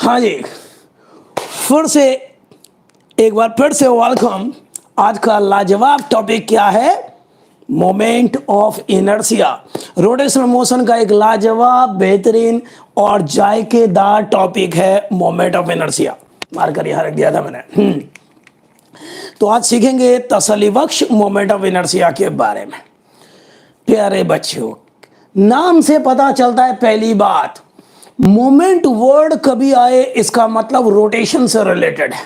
हाँ जी, फिर से एक बार फिर से वेलकम। आज का लाजवाब टॉपिक क्या है? Moment of inertia. Rotational motion का एक लाजवाब, बेहतरीन और जायकेदार टॉपिक है मोमेंट ऑफ इनर्शिया। मारकर यहां रख दिया था मैंने। तो आज सीखेंगे तसल्ली बख्श मोमेंट ऑफ इनर्शिया के बारे में। प्यारे बच्चों, नाम से पता चलता है पहली बात, मोमेंट वर्ड कभी आए इसका मतलब रोटेशन से रिलेटेड है।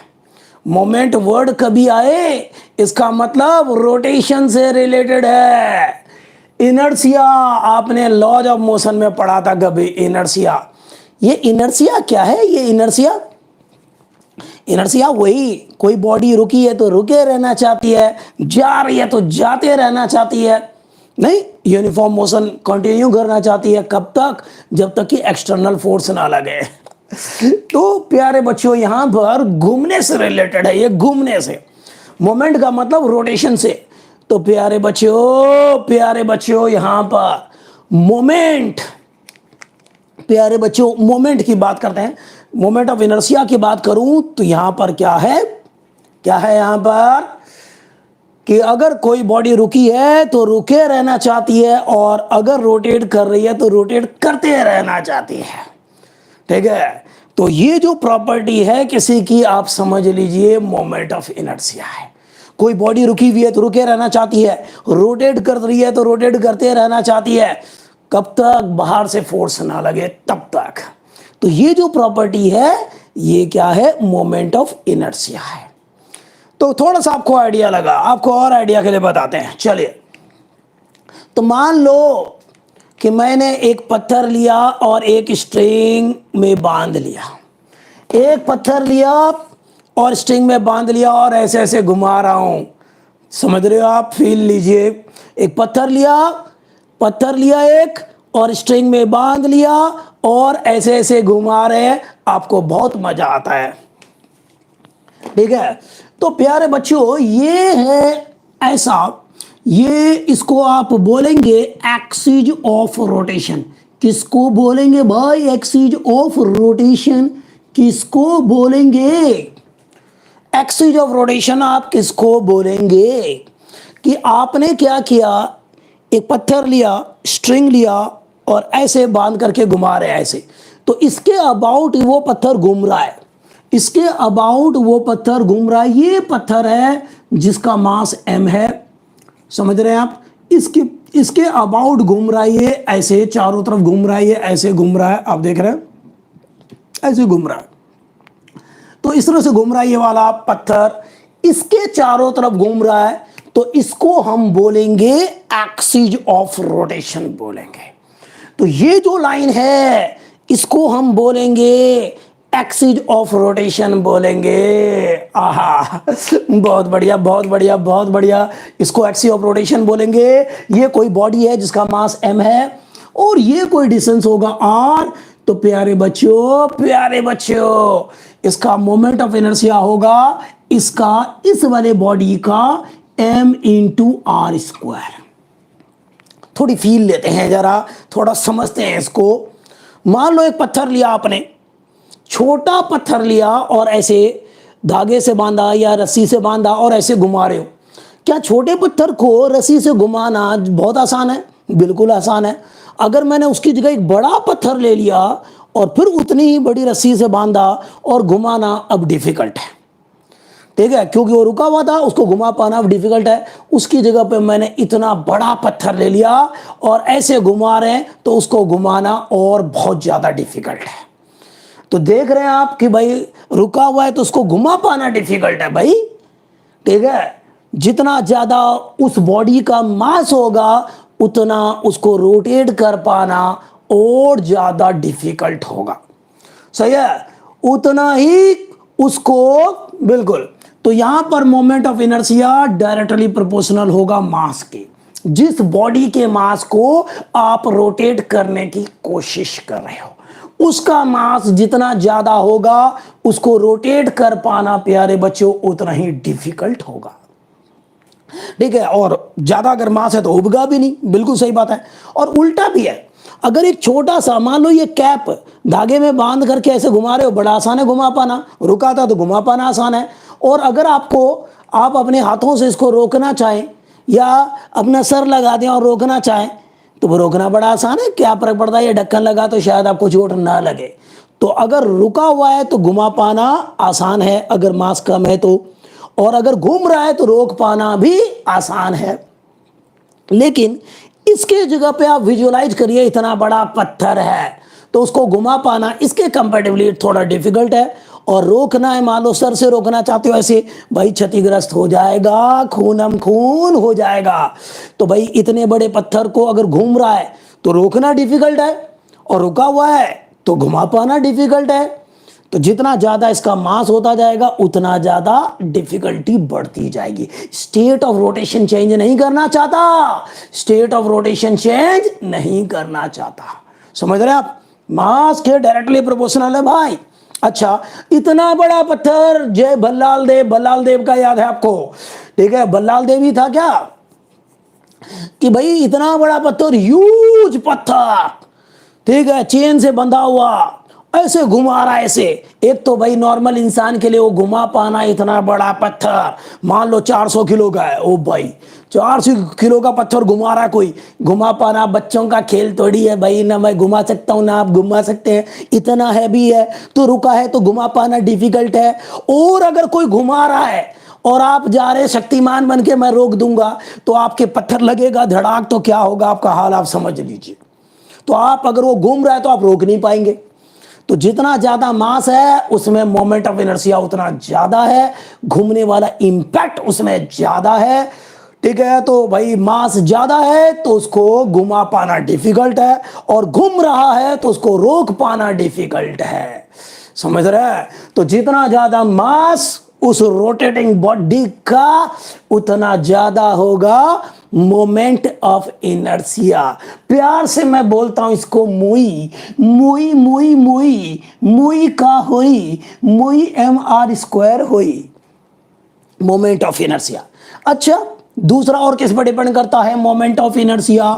मोमेंट वर्ड कभी आए इसका मतलब रोटेशन से रिलेटेड है। इनर्शिया आपने लॉज ऑफ मोशन में पढ़ा था कभी? इनर्शिया, ये इनर्शिया क्या है? ये इनर्शिया वही, कोई बॉडी रुकी है तो रुके रहना चाहती है, जा रही है तो जाते रहना चाहती है, नहीं यूनिफॉर्म मोशन कंटिन्यू करना चाहती है। कब तक? जब तक कि एक्सटर्नल फोर्स ना लगे। तो प्यारे बच्चों, यहां पर घूमने से रिलेटेड है, ये घूमने से। मोमेंट का मतलब रोटेशन से। तो प्यारे बच्चों यहां पर मोमेंट, प्यारे बच्चों मोमेंट की बात करते हैं। मोमेंट ऑफ इनर्शिया की बात करूं तो यहां पर क्या है यहां पर कि अगर कोई बॉडी रुकी है तो रुके रहना चाहती है, और अगर रोटेट कर रही है तो रोटेट करते रहना चाहती है। ठीक है, तो ये जो प्रॉपर्टी है किसी की, आप समझ लीजिए मोमेंट ऑफ इनर्शिया है। कोई बॉडी रुकी हुई है तो रुके रहना चाहती है, रोटेट कर रही है तो रोटेट करते रहना चाहती है। कब तक? बाहर से फोर्स ना लगे तब तक। तो ये जो प्रॉपर्टी है ये क्या है? मोमेंट ऑफ इनर्शिया है। तो थोड़ा सा आपको आइडिया लगा, आपको और आइडिया के लिए बताते हैं। चलिए, तो मान लो कि मैंने एक पत्थर लिया और एक स्ट्रिंग में बांध लिया। एक पत्थर लिया और स्ट्रिंग में बांध लिया और ऐसे ऐसे घुमा रहा हूं। समझ रहे हो आप? फील लीजिए। एक पत्थर लिया एक, और स्ट्रिंग में बांध लिया और ऐसे ऐसे घुमा रहे हैं, आपको बहुत मजा आता है। ठीक है, तो प्यारे बच्चों ये है ऐसा, ये इसको आप बोलेंगे एक्सिस ऑफ रोटेशन। किसको बोलेंगे भाई? एक्सिस ऑफ रोटेशन किसको बोलेंगे? एक्सिस ऑफ रोटेशन आप किसको बोलेंगे? कि आपने क्या किया, एक पत्थर लिया, स्ट्रिंग लिया और ऐसे बांध करके घुमा रहे हैं ऐसे, तो इसके अबाउट वो पत्थर घूम रहा है, इसके अबाउट वो पत्थर घूम रहा है। ये पत्थर है जिसका मास m है, समझ रहे हैं आप? इसके अबाउट घूम रहा है, ये ऐसे चारों तरफ घूम रहा है, ये ऐसे घूम रहा है, आप देख रहे हैं ऐसे घूम रहा है। तो इस तरह से घूम रहा है ये वाला पत्थर, इसके चारों तरफ घूम रहा है, तो इसको हम बोलेंगे एक्सिस ऑफ रोटेशन बोलेंगे। तो ये जो लाइन है इसको हम बोलेंगे एक्सिस ऑफ रोटेशन बोलेंगे। आहा, बहुत बढ़िया बहुत बढ़िया बहुत बढ़िया, इसको एक्सिस ऑफ रोटेशन बोलेंगे। ये कोई बॉडी है जिसका मास m है और ये कोई डिस्टेंस होगा r। तो प्यारे बच्चों इसका मोमेंट ऑफ इनर्शिया होगा इसका, इस वाले बॉडी का m इंटू आर स्क्वायर। थोड़ी फील लेते हैं जरा, थोड़ा समझते हैं इसको। मान लो एक पत्थर लिया आपने, छोटा पत्थर लिया और ऐसे धागे से बांधा या रस्सी से बांधा और ऐसे घुमा रहे हो। क्या छोटे पत्थर को रस्सी से घुमाना बहुत आसान है? बिल्कुल आसान है। अगर मैंने उसकी जगह एक बड़ा पत्थर ले लिया और फिर उतनी ही बड़ी रस्सी से बांधा और घुमाना अब डिफिकल्ट है। ठीक है, क्योंकि वो रुका हुआ था, उसको घुमा पाना अब डिफिकल्ट है। उसकी जगह पे मैंने इतना बड़ा पत्थर ले लिया और ऐसे घुमा रहे हैं, तो उसको घुमाना और बहुत ज्यादा डिफिकल्ट है। तो देख रहे हैं आप कि भाई रुका हुआ है तो उसको घुमा पाना डिफिकल्ट है भाई। ठीक है, जितना ज्यादा उस बॉडी का मास होगा उतना उसको रोटेट कर पाना और ज्यादा डिफिकल्ट होगा। सही है, उतना ही उसको, बिल्कुल। तो यहां पर moment of inertia directly proportional होगा मास के। जिस बॉडी के मास को आप रोटेट करने की कोशिश कर रहे हो, उसका मास जितना ज्यादा होगा उसको रोटेट कर पाना प्यारे बच्चों उतना ही डिफिकल्ट होगा। ठीक है, और ज्यादा अगर मास है तो उबगा भी नहीं, बिल्कुल सही बात है। और उल्टा भी है, अगर एक छोटा सा मान लो ये कैप धागे में बांध करके ऐसे घुमा रहे हो, बड़ा आसान है घुमा पाना, रुका था तो घुमा पाना आसान है। और अगर आप अपने हाथों से इसको रोकना चाहें या अपना सर लगा दें और रोकना चाहें तो वो रोकना बड़ा आसान है, क्या फर्क पड़ता है, ये ढक्कन लगा तो शायद आपको चोट ना लगे। तो अगर रुका हुआ है तो घुमा पाना आसान है अगर मास कम है तो, और अगर घूम रहा है तो रोक पाना भी आसान है। लेकिन इसके जगह पे आप विजुअलाइज करिए इतना बड़ा पत्थर है तो उसको घुमा पाना इसके कंपैरेटिवली थोड़ा डिफिकल्ट है, और रोकना है, मान लो सर से रोकना चाहते हो ऐसे, भाई क्षतिग्रस्त हो जाएगा, खूनम खून हो जाएगा। तो भाई इतने बड़े पत्थर को अगर घूम रहा है तो रोकना डिफिकल्ट है, और रुका हुआ है तो घुमा पाना डिफिकल्ट है। तो जितना ज्यादा इसका मास होता जाएगा उतना ज्यादा डिफिकल्टी बढ़ती जाएगी। स्टेट ऑफ रोटेशन चेंज नहीं करना चाहता, स्टेट ऑफ रोटेशन चेंज नहीं करना चाहता, समझ रहे हैं आप, मास के डायरेक्टली प्रोपोर्शनल है भाई। अच्छा, इतना बड़ा पत्थर जय बल्लाल देव का याद है आपको, ठीक है, बल्लाल देव ही था क्या कि भाई इतना बड़ा पत्थर, ह्यूज पत्थर, ठीक है, चेन से बंधा हुआ ऐसे घुमा रहा है ऐसे। एक तो भाई नॉर्मल इंसान के लिए वो घुमा पाना इतना बड़ा पत्थर, मान लो 400 किलो का है, ओ भाई 400 किलो का पत्थर घुमा रहा है कोई, घुमा पाना बच्चों का खेल थोड़ी है भाई, ना मैं घुमा सकता हूं ना आप घुमा सकते हैं, इतना हैवी है तो रुका है तो घुमा पाना डिफिकल्ट है। और अगर कोई घुमा रहा है और आप जा रहे शक्तिमान बन के मैं रोक दूंगा तो आपके पत्थर लगेगा धड़ाक, तो क्या होगा आपका हाल आप समझ लीजिए। तो आप अगर वो घूम रहा है तो आप रोक नहीं पाएंगे। तो जितना ज्यादा मास है उसमें मोमेंट ऑफ इनर्शिया उतना ज्यादा है, घूमने वाला इंपैक्ट उसमें ज्यादा है, ठीक है। तो भाई मास ज्यादा है तो उसको घुमा पाना डिफिकल्ट है, और घूम रहा है तो उसको रोक पाना डिफिकल्ट है, समझ रहे हैं। तो जितना ज्यादा मास उस रोटेटिंग बॉडी का उतना ज्यादा होगा मोमेंट ऑफ इनर्शिया। प्यार से मैं बोलता हूं इसको मुई मुई मुई मुई मुई का हुई, मुई mr² हुई, मोमेंट ऑफ इनर्शिया। अच्छा, दूसरा और किस पर डिपेंड करता है मोमेंट ऑफ इनर्शिया?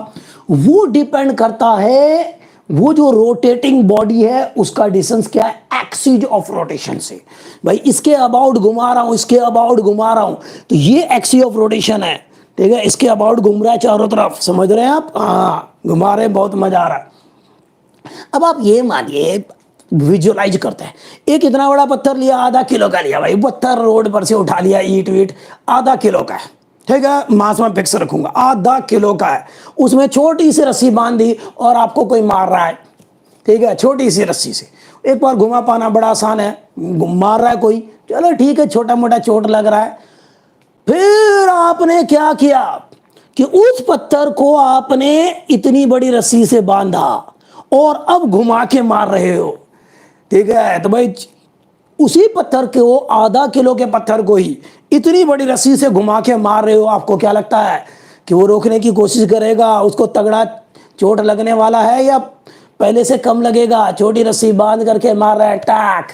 वो डिपेंड करता है वो जो रोटेटिंग बॉडी है उसका डिस्टेंस क्या है एक्सिस ऑफ रोटेशन से। भाई इसके अबाउट घुमा रहा हूं, इसके अबाउट घुमा रहा हूं तो ये एक्सिस ऑफ रोटेशन है, ठीक है, इसके अबाउट घूम रहा है चारों तरफ, समझ रहे हैं आप, हाँ घुमा रहे हैं, बहुत मजा आ रहा है। अब आप ये मानिए, विजुअलाइज करते हैं, एक इतना बड़ा पत्थर लिया, आधा किलो का लिया, भाई पत्थर रोड पर से उठा लिया, ईट वीट आधा किलो का है, ठीक है, मास में फिक्स रखूंगा, आधा किलो का है, उसमें छोटी सी रस्सी बांध दी और आपको कोई मार रहा है, ठीक है, छोटी सी रस्सी से एक बार घुमा पाना बड़ा आसान है, मार रहा है कोई, चलो ठीक है, छोटा मोटा चोट लग रहा है। फिर आपने क्या किया कि उस पत्थर को आपने इतनी बड़ी रस्सी से बांधा और अब घुमा के मार रहे हो, ठीक है। तो भाई उसी पत्थर को, आधा किलो के पत्थर को ही इतनी बड़ी रस्सी से घुमा के मार रहे हो, आपको क्या लगता है कि वो रोकने की कोशिश करेगा, उसको तगड़ा चोट लगने वाला है या पहले से कम लगेगा? छोटी रस्सी बांध करके मार रहा है, टाक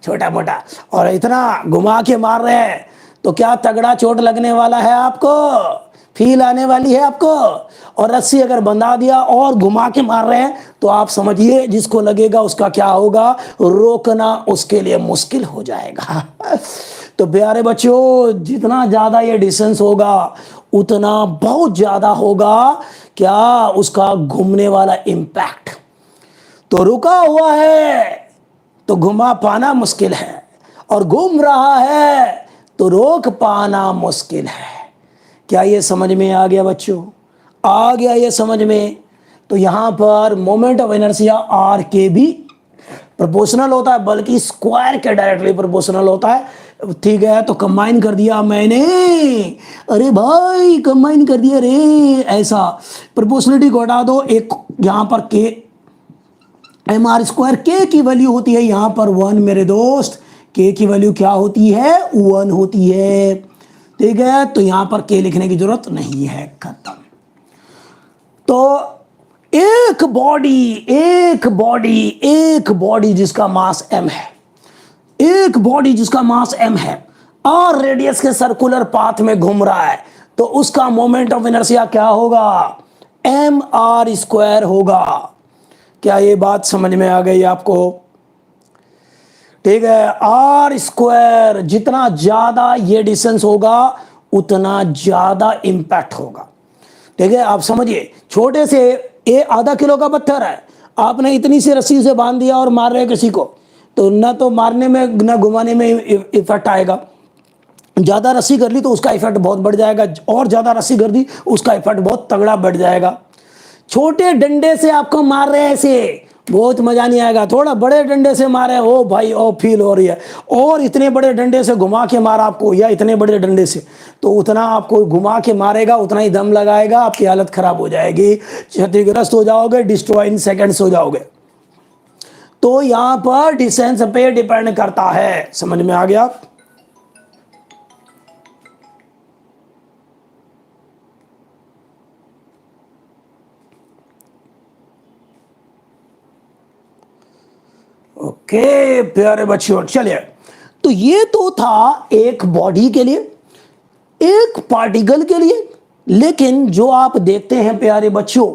छोटा मोटा, और इतना घुमा के मार रहे हैं तो क्या तगड़ा चोट लगने वाला है आपको, फील आने वाली है आपको। और रस्सी अगर बंधा दिया और घुमा के मार रहे हैं तो आप समझिए जिसको लगेगा उसका क्या होगा, रोकना उसके लिए मुश्किल हो जाएगा। तो प्यारे बच्चों, जितना ज्यादा ये डिस्टेंस होगा उतना बहुत ज्यादा होगा क्या उसका घूमने वाला इंपैक्ट। तो रुका हुआ है तो घुमा पाना मुश्किल है, और घूम रहा है तो रोक पाना मुश्किल है। क्या ये समझ में आ गया बच्चों? आ गया ये समझ में? तो यहां पर मोमेंट ऑफ इनर्शिया आर के भी प्रोपोर्शनल होता है, बल्कि स्क्वायर के डायरेक्टली प्रोपोर्शनल होता है, ठीक है। तो कंबाइन कर दिया मैंने, अरे भाई कंबाइन कर दिया रे, ऐसा प्रोपोर्शनलिटी को हटा दो, एक यहां पर के mr² के की वैल्यू होती है यहां पर 1 मेरे दोस्त, के की वैल्यू क्या होती है 1 होती है, ठीक है। तो यहां पर के लिखने की जरूरत नहीं है, खत्म। तो एक बॉडी जिसका मास m है, एक बॉडी जिसका मास m है और रेडियस के सर्कुलर पाथ में घूम रहा है तो उसका मोमेंट ऑफ इनर्शिया क्या होगा, एम आर स्क्वायर होगा। क्या ये बात समझ में आ गई आपको? ठीक है, आर स्क्वायर जितना ज्यादा ये डिस्टेंस होगा उतना ज्यादा इंपैक्ट होगा। ठीक है, आप समझिए, छोटे से ये आधा किलो का पत्थर है, आपने इतनी सी रस्सी से बांध दिया और मार रहे किसी को, तो ना तो मारने में ना घुमाने में इफेक्ट आएगा। ज्यादा रस्सी कर ली तो उसका इफेक्ट बहुत बढ़ जाएगा, और ज्यादा रस्सी कर दी उसका इफेक्ट बहुत तगड़ा बढ़ जाएगा। छोटे डंडे से आपको मार रहे हैं ऐसे, बहुत मजा नहीं आएगा। थोड़ा बड़े डंडे से मारे, ओ भाई ओ फील हो रही है। और इतने बड़े डंडे से घुमा के मारा आपको, या इतने बड़े डंडे से, तो उतना आपको घुमा के मारेगा, उतना ही दम लगाएगा, आपकी हालत खराब हो जाएगी, क्षतिग्रस्त हो जाओगे, डिस्ट्रॉय इन सेकेंड्स हो जाओगे। तो यहां पर डिस्टेंस पे डिपेंड करता है। समझ में आ गया? ओके प्यारे बच्चों, चलिए, तो ये तो था एक बॉडी के लिए, एक पार्टिकल के लिए। लेकिन जो आप देखते हैं प्यारे बच्चों,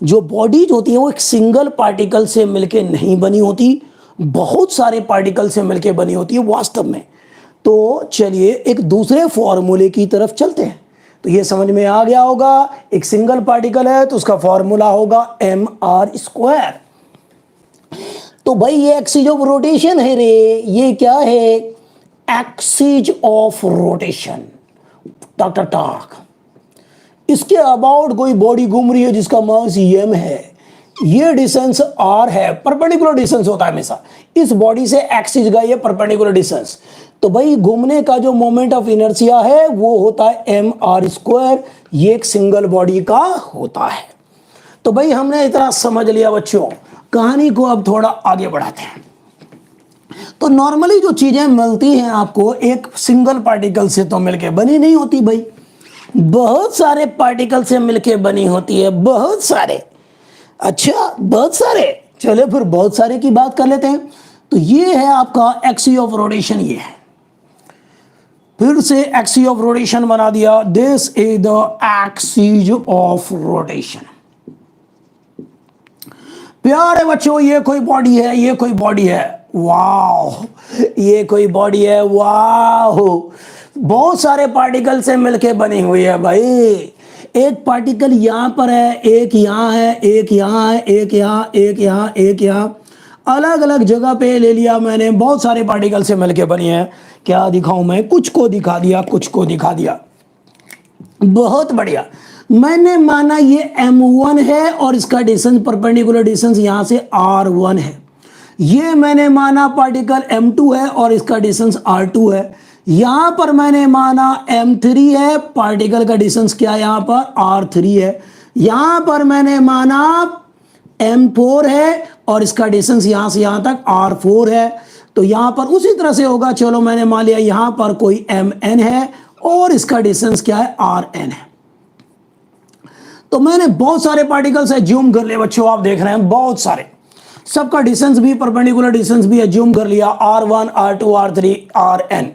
जो बॉडीज होती है वो एक सिंगल पार्टिकल से मिलके नहीं बनी होती, बहुत सारे पार्टिकल से मिलके बनी होती है वास्तव में। तो चलिए एक दूसरे फॉर्मूले की तरफ चलते हैं। तो ये समझ में आ गया होगा, एक सिंगल पार्टिकल है तो उसका फॉर्मूला होगा एम आर स्क्वायर। तो भाई ये एक्सिस ऑफ रोटेशन है रे, ये क्या है? एक्सिस ऑफ रोटेशन, टक टक टक। इसके अबाउट कोई बॉडी घूम रही है जिसका मास एम है, ये डिस्टेंस आर है, परपेंडिकुलर डिस्टेंस होता है हमेशा इस बॉडी से एक्सिस का, ये परपेंडिकुलर डिस्टेंस। तो भाई घूमने का जो मोमेंट ऑफ इनर्शिया है वो होता है एम आर स्क्वायर, ये एक सिंगल बॉडी का होता है। तो भाई हमने इतना समझ लिया बच्चों, कहानी को अब थोड़ा आगे बढ़ाते हैं। तो नॉर्मली जो चीजें मिलती हैं आपको एक सिंगल पार्टिकल से तो मिलके बनी नहीं होती भाई, बहुत सारे पार्टिकल से मिलके बनी होती है, बहुत सारे। अच्छा बहुत सारे, चले फिर बहुत सारे की बात कर लेते हैं। तो ये है आपका एक्सिस ऑफ रोटेशन, ये है, फिर से एक्सिस ऑफ रोटेशन बना दिया, this is the axis of rotation. प्यारे बच्चों ये कोई बॉडी है, ये कोई बॉडी है, वाह, ये कोई बॉडी है, वाह, बहुत सारे पार्टिकल से मिलके बनी हुई है भाई। एक पार्टिकल यहां पर है, एक यहां है, एक यहां है, एक यहां, एक यहां, एक यहां, अलग अलग जगह पे ले लिया मैंने, बहुत सारे पार्टिकल से मिलके बनी है। क्या दिखाऊं मैं? कुछ को दिखा दिया, कुछ को दिखा दिया, बहुत बढ़िया। मैंने माना ये M1 है और इसका डिस्टेंस, परपेंडिकुलर डिस्टेंस यहां से R1 है। ये मैंने माना पार्टिकल M2 है और इसका डिस्टेंस R2 है। यहां पर मैंने माना M3 है, पार्टिकल का डिस्टेंस क्या है यहां पर? R3 है। यहां पर मैंने माना M4 है और इसका डिस्टेंस यहां से यहां तक R4 है। तो यहां पर उसी तरह से होगा, चलो मैंने मान लिया यहां पर कोई MN है और इसका डिस्टेंस क्या है? RN है। तो मैंने बहुत सारे पार्टिकल्स है, ज्यूम कर लिया बच्चों, आप देख रहे हैं बहुत सारे, सबका डिस्टेंस भी परपेंडिकुलर डिस्टेंस भी है, ज्यूम कर लिया, R1 R2 R3 RN।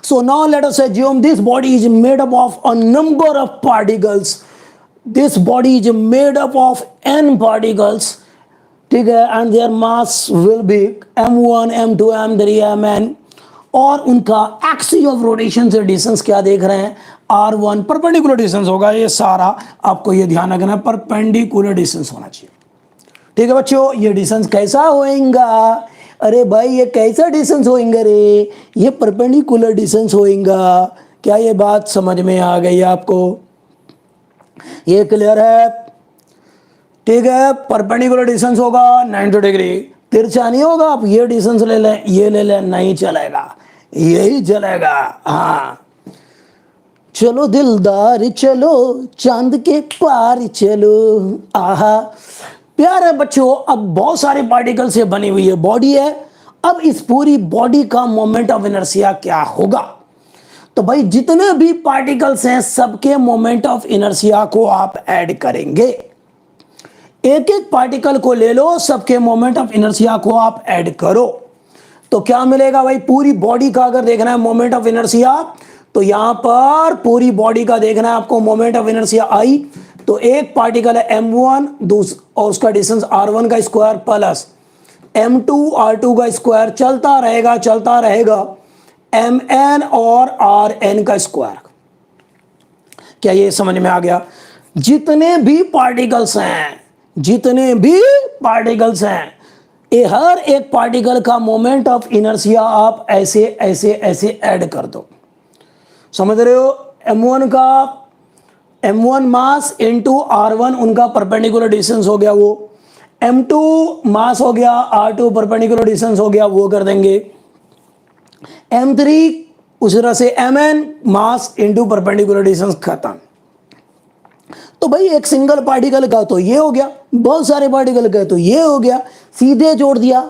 So now let us assume this body is made up of a number of particles. This body is made up of n particles, ठीक है, and their mass will be M1 M2 M3 Mn, और उनका axis of rotation से distance क्या देख रहे हैं? R1, perpendicular distance होगा ये सारा, आपको ये ध्यान रखना है, परपेंडिकुलर डिस्टेंस होना चाहिए। ठीक है बच्चों, ये डिस्टेंस कैसा होएगा? अरे भाई ये कैसा डिस्टेंस होएगा रे? ये परपेंडिकुलर डिस्टेंस होएगा। क्या ये बात समझ में आ गई आपको? ये क्लियर है? ठीक है, परपेंडिकुलर डिस्टेंस होगा 90 डिग्री, तिरछा नहीं होगा। आप ये डिस्टेंस ले लें, ये ले लें, नहीं चलेगा, यही चलेगा। हाँ चलो दिलदार चलो, चांद के पार चलो, आहा। प्यारे बच्चों, अब बहुत सारे पार्टिकल से बनी हुई है बॉडी है। अब इस पूरी बॉडी का मोमेंट ऑफ इनर्शिया क्या होगा? तो भाई जितने भी पार्टिकल्स हैं सबके मोमेंट ऑफ इनर्शिया को आप ऐड करेंगे। एक एक पार्टिकल को ले लो, सबके मोमेंट ऑफ इनर्शिया को आप ऐड करो, तो क्या मिलेगा भाई? पूरी बॉडी का अगर देखना है मोमेंट ऑफ इनर्शिया, तो यहां पर पूरी बॉडी का देखना है आपको मोमेंट ऑफ इनर्शिया आई, तो एक पार्टिकल है m1 और उसका डिस्टेंस r1 का स्क्वायर प्लस m2 r2 का स्क्वायर चलता रहेगा mn और rn का स्क्वायर। क्या ये समझ में आ गया? जितने भी पार्टिकल्स हैं ये हर एक पार्टिकल का मोमेंट ऑफ इनर्शिया आप ऐसे ऐसे ऐसे ऐड कर दो। समझ रहे हो? m1 मास इनटू r1 उनका परपेंडिकुलर डिस्टेंस हो गया, वो m2 मास हो गया, r2 परपेंडिकुलर डिस्टेंस हो गया, वो कर देंगे। m3 उस तरह से mn mass into perpendicular distance खत्म। तो भाई एक सिंगल पार्टिकल का तो ये हो गया, बहुत सारे पार्टिकल का तो ये हो गया, सीधे जोड़ दिया।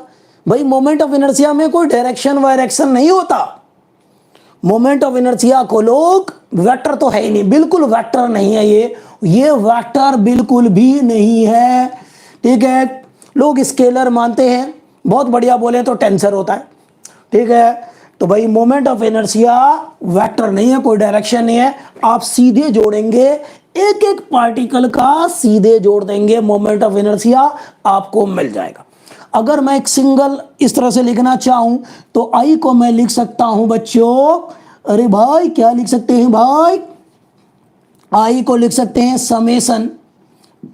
भाई मोमेंट ऑफ इनर्शिया में कोई डायरेक्शन वायरेक्शन नहीं होता। मोमेंट ऑफ इनर्शिया को लोग वेक्टर तो है ही नहीं, बिल्कुल वेक्टर नहीं है ये वेक्टर बिल्कुल भी नहीं है। ठीक है, लोग स्केलर मानते हैं, बहुत बढ़िया बोले तो टेंसर होता है। ठीक है, तो भाई मोमेंट ऑफ इनर्शिया वेक्टर नहीं है, कोई डायरेक्शन नहीं है, आप सीधे जोड़ेंगे, एक एक पार्टिकल का सीधे जोड़ देंगे, मोमेंट ऑफ इनर्शिया आपको मिल जाएगा। अगर मैं एक सिंगल इस तरह से लिखना चाहूं तो आई को मैं लिख सकता हूं बच्चों, अरे भाई क्या लिख सकते हैं भाई, आई को लिख सकते हैं summation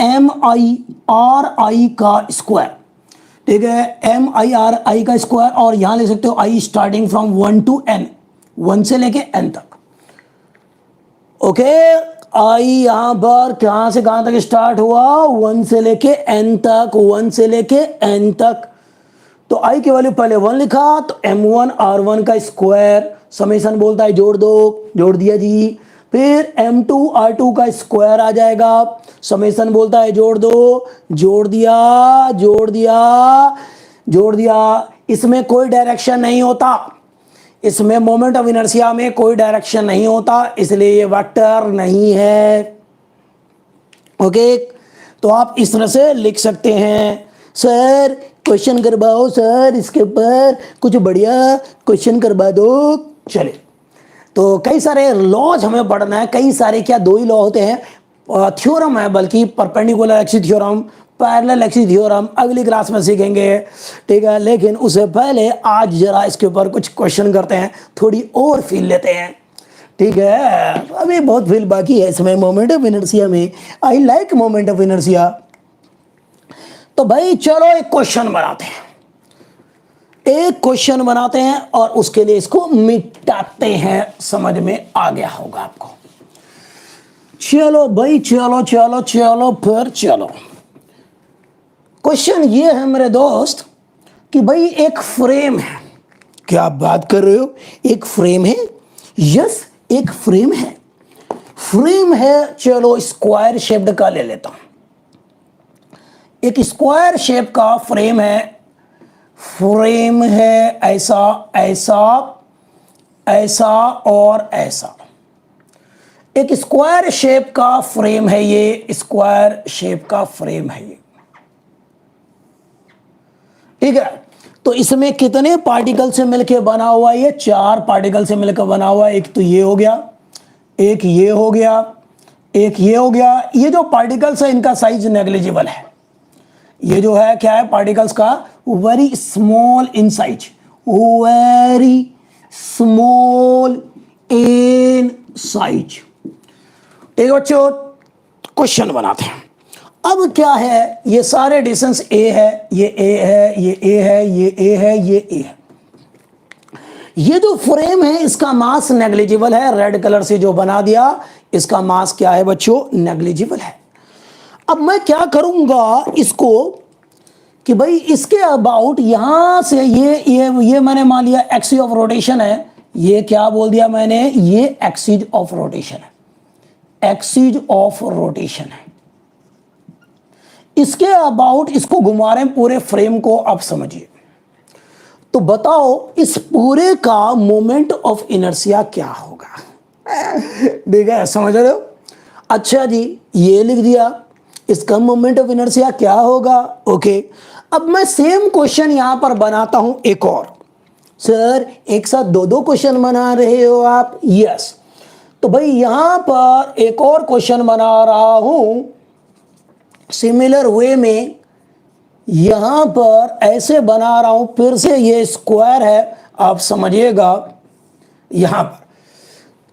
M I R I का स्क्वायर। ठीक है, एम आई आर आई का स्क्वायर, और यहां लिख सकते हो I starting from 1 to n, 1 से लेके n तक। ओके, आई यहां पर कहां से कहां तक स्टार्ट हुआ, 1 से लेके n तक, 1 से लेके n तक। तो आई की वैल्यू पहले 1 लिखा, तो m1 r1 का स्क्वायर, समेशन बोलता है जोड़ दो, जोड़ दिया जी। फिर m2 r2 का स्क्वायर आ जाएगा, समेशन बोलता है जोड़ दो, जोड़ दिया, जोड़ दिया, जोड़ दिया। इसमें कोई डायरेक्शन नहीं होता, इसमें मोमेंट ऑफ इनर्शिया में कोई डायरेक्शन नहीं होता, इसलिए ये वेक्टर नहीं है। ओके, तो आप इस तरह से लिख सकते हैं। सर क्वेश्चन करवाओ सर, इसके ऊपर कुछ बढ़िया क्वेश्चन करवा दो। चलिए, तो कई सारे लॉज हमें पढ़ना है, कई सारे, क्या दो ही लॉ होते हैं, थ्योरम है बल्कि, perpendicular axis theorem, parallel axis theorem अगली क्लास में सीखेंगे। ठीक है, लेकिन उससे पहले आज जरा इसके ऊपर कुछ क्वेश्चन करते हैं, थोड़ी और फील लेते हैं। ठीक है, अभी बहुत फील बाकी है इसमें मोमेंट ऑफ इनर्शिया में। I like moment of inertia. तो भाई चलो एक क्वेश्चन बनाते हैं, एक क्वेश्चन बनाते हैं और उसके लिए इसको मिटाते हैं, समझ में आ गया होगा आपको। चलो भाई, चलो चलो चलो फिर चलो। क्वेश्चन ये है मेरे दोस्त कि भाई एक फ्रेम है, क्या आप बात कर रहे हो, एक फ्रेम है? यस, एक फ्रेम है, फ्रेम है। चलो स्क्वायर शेप्ड का ले लेता हूं, एक स्क्वायर शेप का फ्रेम है, फ्रेम है ऐसा ऐसा ऐसा और ऐसा, एक स्क्वायर शेप का फ्रेम है ये, स्क्वायर शेप का फ्रेम है ये। ठीक है, तो इसमें कितने पार्टिकल से मिलकर बना हुआ है? ये 4 पार्टिकल से मिलकर बना हुआ है। एक तो ये हो गया, एक ये हो गया, एक ये हो गया। ये जो पार्टिकल्स है इनका साइज नेग्लिजिबल है, ये जो है क्या है पार्टिकल्स का, very small in size, very small in size. ठीक है बच्चों, क्वेश्चन बनाते हैं। अब क्या है, ये सारे डिस्टेंस ए है, ये ए है, ये ए है, ये ए है, ये ए है। ये जो फ्रेम है इसका मास नेग्लिजिबल है, रेड कलर से जो बना दिया इसका मास क्या है बच्चों, नेग्लिजिबल है। अब मैं क्या करूंगा इसको कि भाई इसके अबाउट यहां से ये मैंने मान लिया एक्सिस ऑफ रोटेशन है, ये क्या बोल दिया मैंने, ये एक्सिस ऑफ रोटेशन है, एक्सिस ऑफ रोटेशन है। इसके अबाउट इसको घुमा रहे हैं पूरे फ्रेम को, आप समझिए। तो बताओ इस पूरे का मोमेंट ऑफ इनर्शिया क्या होगा? ठीक है, समझ रहे हो? अच्छा जी, ये लिख दिया, इसका मोमेंट ऑफ इनर्शिया क्या होगा? ओके, अब मैं सेम क्वेश्चन यहां पर बनाता हूं एक और। सर एक साथ 2-2 क्वेश्चन बना रहे हो आप? यस। तो भाई यहां पर एक और क्वेश्चन बना रहा हूं सिमिलर वे में, यहां पर ऐसे बना रहा हूं, फिर से ये स्क्वायर है, आप समझिएगा यहां पर।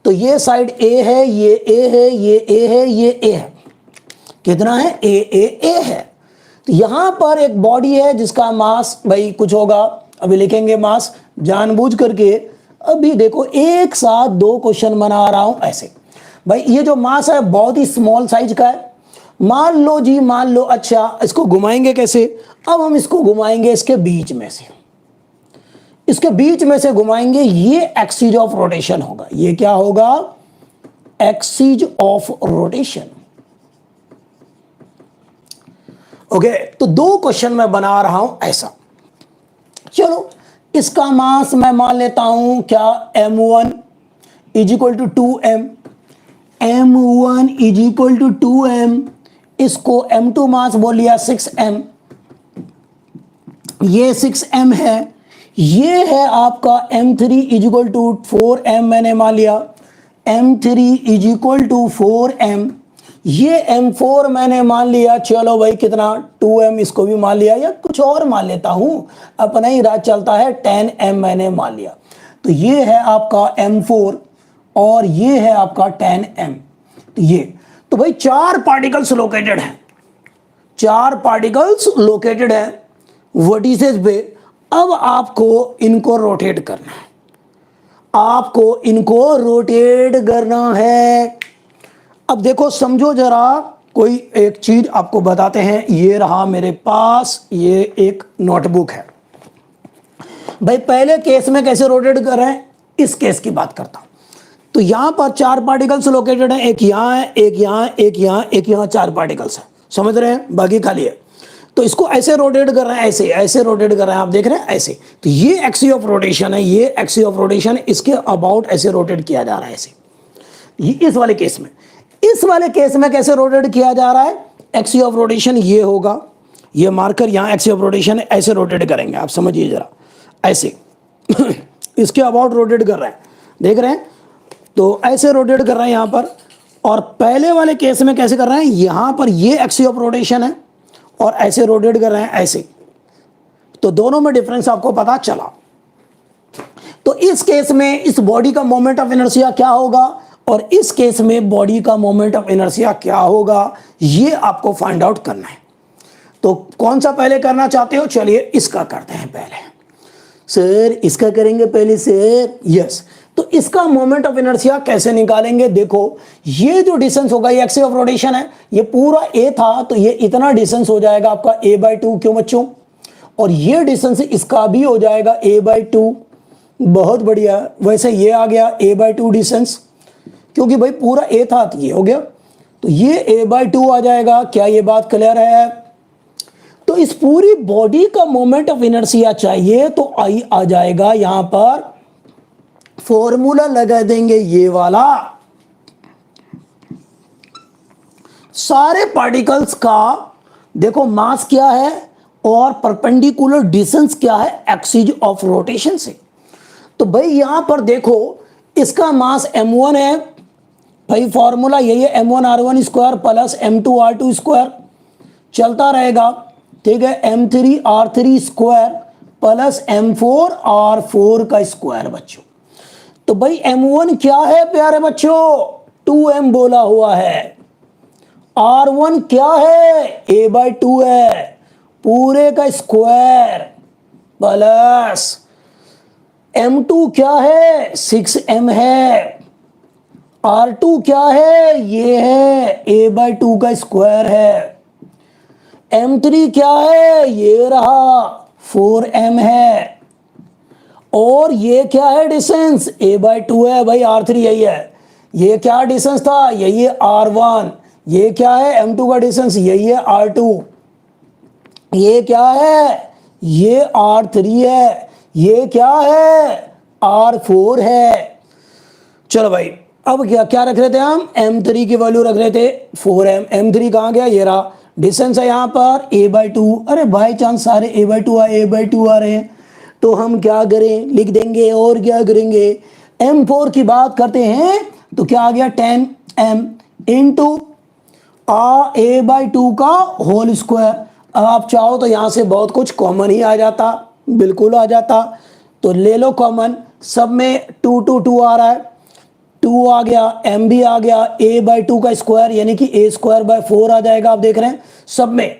तो ये साइड ए है, ये ए है, ये ए है, ये ए है, कितना है, ए ए ए है। तो यहां पर एक बॉडी है जिसका मास भाई कुछ होगा, अभी लिखेंगे मास जानबूझ करके। अभी देखो एक साथ दो क्वेश्चन बना रहा हूं ऐसे। भाई ये जो मास है बहुत ही स्मॉल साइज का है, मान लो जी, मान लो, अच्छा इसको घुमाएंगे कैसे, अब हम इसको घुमाएंगे इसके बीच में से, इसके बीच में से घुमाएंगे, ये एक्सिस ऑफ रोटेशन होगा। ये क्या होगा, एक्सिस ऑफ रोटेशन। ओके, तो दो क्वेश्चन मैं बना रहा हूं ऐसा। चलो इसका मास मैं मान लेता हूं क्या, m1 is equal to 2m, m1 is equal to 2m, इसको m2 मास बोल लिया 6m, ये 6m है, ये है आपका m3 is equal to 4m, मैंने मान लिया m3 is equal to 4m, ये m4 मैंने मान लिया, चलो भाई कितना 2m, इसको भी मान लिया, या कुछ और मान लेता हूं, अपना ही राज चलता है, 10m मैंने मान लिया। तो ये है आपका m4 और ये है आपका 10m। तो ये, तो भाई चार पार्टिकल्स लोकेटेड है, चार पार्टिकल्स लोकेटेड है वर्टिसेस पे। अब आपको इनको रोटेट करना है, आपको इनको रोटेट करना है। अब देखो समझो जरा, कोई एक चीज आपको बताते हैं। ये रहा मेरे पास, ये एक नोटबुक है। भाई पहले केस में कैसे रोटेट कर रहे हैं, इस केस की बात करता हूं। तो यहां पर चार पार्टिकल्स लोकेटेड हैं, एक यहां है, एक यहां, एक यहां, एक यहां, चार पार्टिकल्स हैं, समझ रहे हैं, बाकी खाली है। तो इसको ऐसे रोटेट कर रहे हैं, ऐसे ऐसे रोटेट कर रहे हैं, आप देख रहे हैं ऐसे। तो ये एक्सिस ऑफ रोटेशन है, ये एक्सिस ऑफ रोटेशन, इसके अबाउट ऐसे रोटेट किया जा रहा है ऐसे। ये इस वाले केस में, इस वाले केस में कैसे रोटेट किया जा रहा है, एक्सिस ऑफ रोटेशन ये होगा, ये मार्कर यहां एक्सिस ऑफ रोटेशन है, ऐसे रोटेट करेंगे, आप समझिए जरा ऐसे इसके अबाउट रोटेट कर रहे हैं, देख रहे हैं। तो ऐसे रोटेट कर रहे हैं यहां पर। और पहले वाले केस में कैसे कर रहे हैं, यहां पर ये एक्सिस ऑफ रोटेशन है और ऐसे रोटेट कर रहे हैं ऐसे। तो दोनों में डिफरेंस आपको पता चला। तो इस केस में इस बॉडी का मोमेंट ऑफ इनर्शिया क्या होगा और इस केस में बॉडी का मोमेंट ऑफ इनर्शिया क्या होगा, ये आपको फाइंड आउट करना है। तो कौन सा पहले करना चाहते हो, चलिए इसका करते हैं पहले। सर इसका करेंगे पहले सर, यस। तो इसका मोमेंट ऑफ इनर्शिया कैसे निकालेंगे, देखो ये जो डिस्टेंस होगा, ये एक्सिस ऑफ रोटेशन है, ये पूरा a था, तो ये इतना डिस्टेंस हो जाएगा आपका a/2, क्यों बच्चों, और ये डिस्टेंस इसका भी हो जाएगा a/2। बहुत बढ़िया, वैसे ये आ गया a/2 डिस्टेंस, क्योंकि भाई पूरा a था तो ये हो गया, तो ये a/2 आ जाएगा। क्या ये बात क्लियर है। तो इस पूरी बॉडी का मोमेंट ऑफ इनर्शिया चाहिए, तो आई आ जाएगा यहां पर, फॉर्मूला लगा देंगे ये वाला, सारे पार्टिकल्स का देखो मास क्या है और परपेंडिकुलर डिस्टेंस क्या है एक्सिस ऑफ रोटेशन से। तो भाई यहां पर देखो इसका मास m1 है, भाई फॉर्मूला यही है, m1r1 square plus m2r2 square, चलता रहेगा, ठीक है, m3r3 स्क्वायर प्लस m4r4 का स्क्वायर बच्चों। तो भाई m1 क्या है प्यारे बच्चों, 2m बोला हुआ है, r1 क्या है, a/2 है, पूरे का स्क्वायर, प्लस m2 क्या है, 6m है, r2 क्या है, ये है a/2 का स्क्वायर है, m3 क्या है, ये रहा 4m है, और ये क्या है डिस्टेंस, a/2 है, भाई r3 यही है, ये क्या डिस्टेंस था, यही है r1, ये क्या है m2 का डिस्टेंस, यही है r2, ये क्या है, ये r3 है, ये क्या है r4 है। चलो भाई अब क्या क्या रख रहे थे हम, m3 की वैल्यू रख रहे थे 4m, m3 कहाँ गया, ये रहा, डिस्टेंस है यहाँ पर a/2। अरे बाई चांस सारे a/2 आ रहे हैं, तो हम क्या करें, लिख देंगे, और क्या करेंगे, m4 की बात करते हैं, तो क्या आ गया 10m इंटू a/2 का होल स्क्वायर। अब आप चाहो तो यहां से बहुत कुछ कॉमन ही आ जाता, बिल्कुल आ जाता, तो ले लो कॉमन, सब में 2 आ रहा है, 2 आ गया, m भी आ गया, a/2 का स्क्वायर यानी कि a²/4 आ जाएगा, आप देख रहे हैं सब में।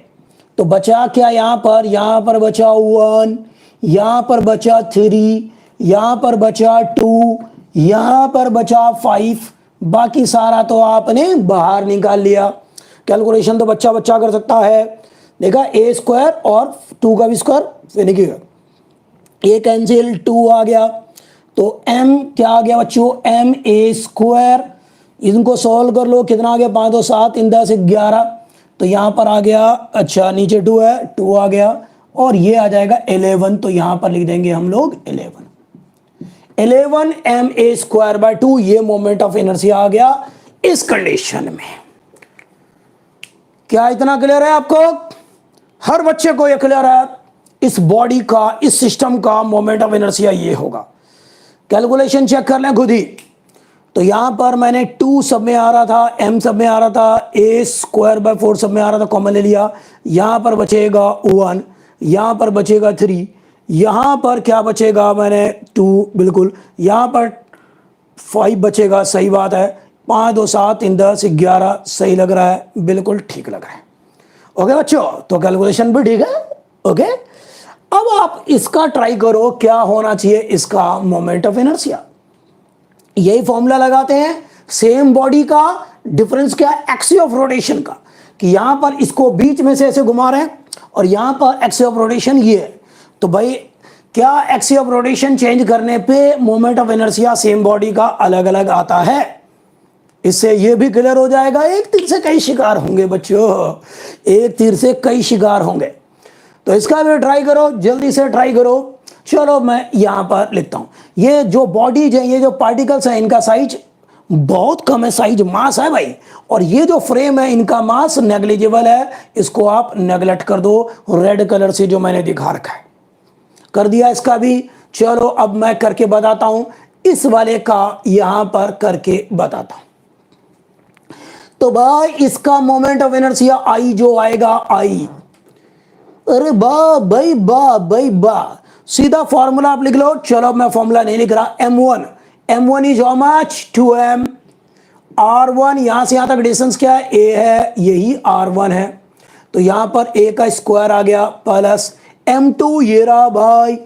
तो बचा क्या यहां पर बचा 1, यहां पर बचा 3, यहां पर बचा 2, यहां पर बचा 5, बाकी सारा तो आपने बाहर निकाल लिया। कैलकुलेशन तो बच्चा कर सकता है। देखा a² और 2 का भी स्क्वायर यानी कि a कैंसिल, 2 आ गया, तो m क्या आ गया बच्चों, ma²। इनको सॉल्व कर लो, कितना आ गया 5 2 7 इन 10 11, तो यहां पर आ गया, अच्छा नीचे 2 है, 2 आ गया, और ये आ जाएगा 11, तो यहां पर लिख देंगे हम लोग 11 ma²/2, ये मोमेंट ऑफ इनर्शिया आ गया इस कंडीशन में। क्या इतना क्लियर है आपको? हर बच्चे को ये क्लियर है, इस बॉडी का, इस सिस्टम का मोमेंट ऑफ इनर्शिया ये होगा। कैलकुलेशन चेक कर लें खुद ही। तो यहां पर मैंने 2 सब में आ रहा था, m सब में आ रहा था, a²/4 सब में आ रहा था, कॉमन ले लिया, यहां पर बचेगा 1, यहां पर बचेगा 3, यहां पर क्या बचेगा, मैंने 2 बिल्कुल, यहां पर 5 बचेगा, सही बात है, 5 2 7 इन 10 11, सही लग रहा है, बिल्कुल ठीक लग रहा है। ओके बच्चों, तो कैलकुलेशन भी ठीक है। ओके, अब आप इसका ट्राई करो, क्या होना चाहिए इसका मोमेंट ऑफ इनर्शिया। यही फॉर्मूला लगाते हैं, सेम बॉडी का डिफरेंस क्या है, एक्सिस ऑफ रोटेशन का, कि यहां पर इसको बीच में से ऐसे घुमा रहे हैं और यहां पर एक्सिस ऑफ रोटेशन ये है। तो भाई क्या एक्सिस ऑफ रोटेशन चेंज करने पे moment of inertia same body का अलग अलग आता है? इससे ये भी क्लियर हो जाएगा, एक तीर से कई शिकार होंगे बच्चों, एक तीर से कई शिकार होंगे। तो इसका भी ट्राई करो, जल्दी से ट्राई करो। चलो मैं यहां पर लिखता हूं, ये जो बॉडीज है, ये जो पार्टिकल्स है, इनका साइज बहुत कम है, साइज मास है भाई, और ये जो फ्रेम है इनका मास नेग्लिजिबल है, इसको आप नेग्लेक्ट कर दो रेड कलर से जो मैंने दिखा रखा है। कर दिया इसका भी। चलो अब मैं करके बताता हूं, इस वाले का यहां पर करके बताता हूं। तो भाई इसका मोमेंट ऑफ इनर्शिया आई जो आएगा, आई, अरे भाई सीधा फॉर्मूला आप लिख लो। चलो मैं फॉर्मूला नहीं लिख रहा, m1 is how much, 2m, r1 यहां से यहां तक डिस्टेंस क्या है, a है, यही r1 है, तो यहां पर a का स्क्वायर आ गया, प्लस m2 ये रहा भाई,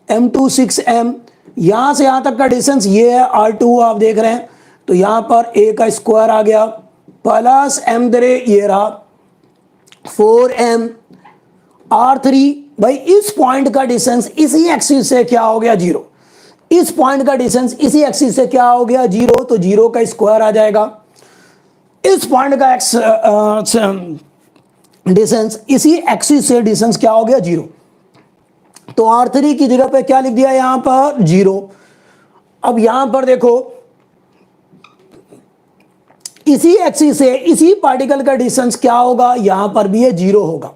m2 6m, यहां से यहां तक का डिस्टेंस ये है r2, आप देख रहे हैं, तो यहां पर a का स्क्वायर आ गया, प्लस m3 ये रहा 4m, r3 भाई इस पॉइंट का डिस्टेंस इसी एक्सिस से क्या हो गया, 0, इस पॉइंट का डिस्टेंस इसी एक्सिस से क्या हो गया, 0, तो 0 का स्क्वायर आ जाएगा। इस पॉइंट का डिस्टेंस इसी एक्सिस से डिस्टेंस क्या हो गया, 0, तो r3 की जगह पे क्या लिख दिया यहां पर, 0। अब यहां पर देखो, इसी एक्सिस से इसी पार्टिकल का डिस्टेंस क्या होगा, यहां पर भी ये 0 होगा।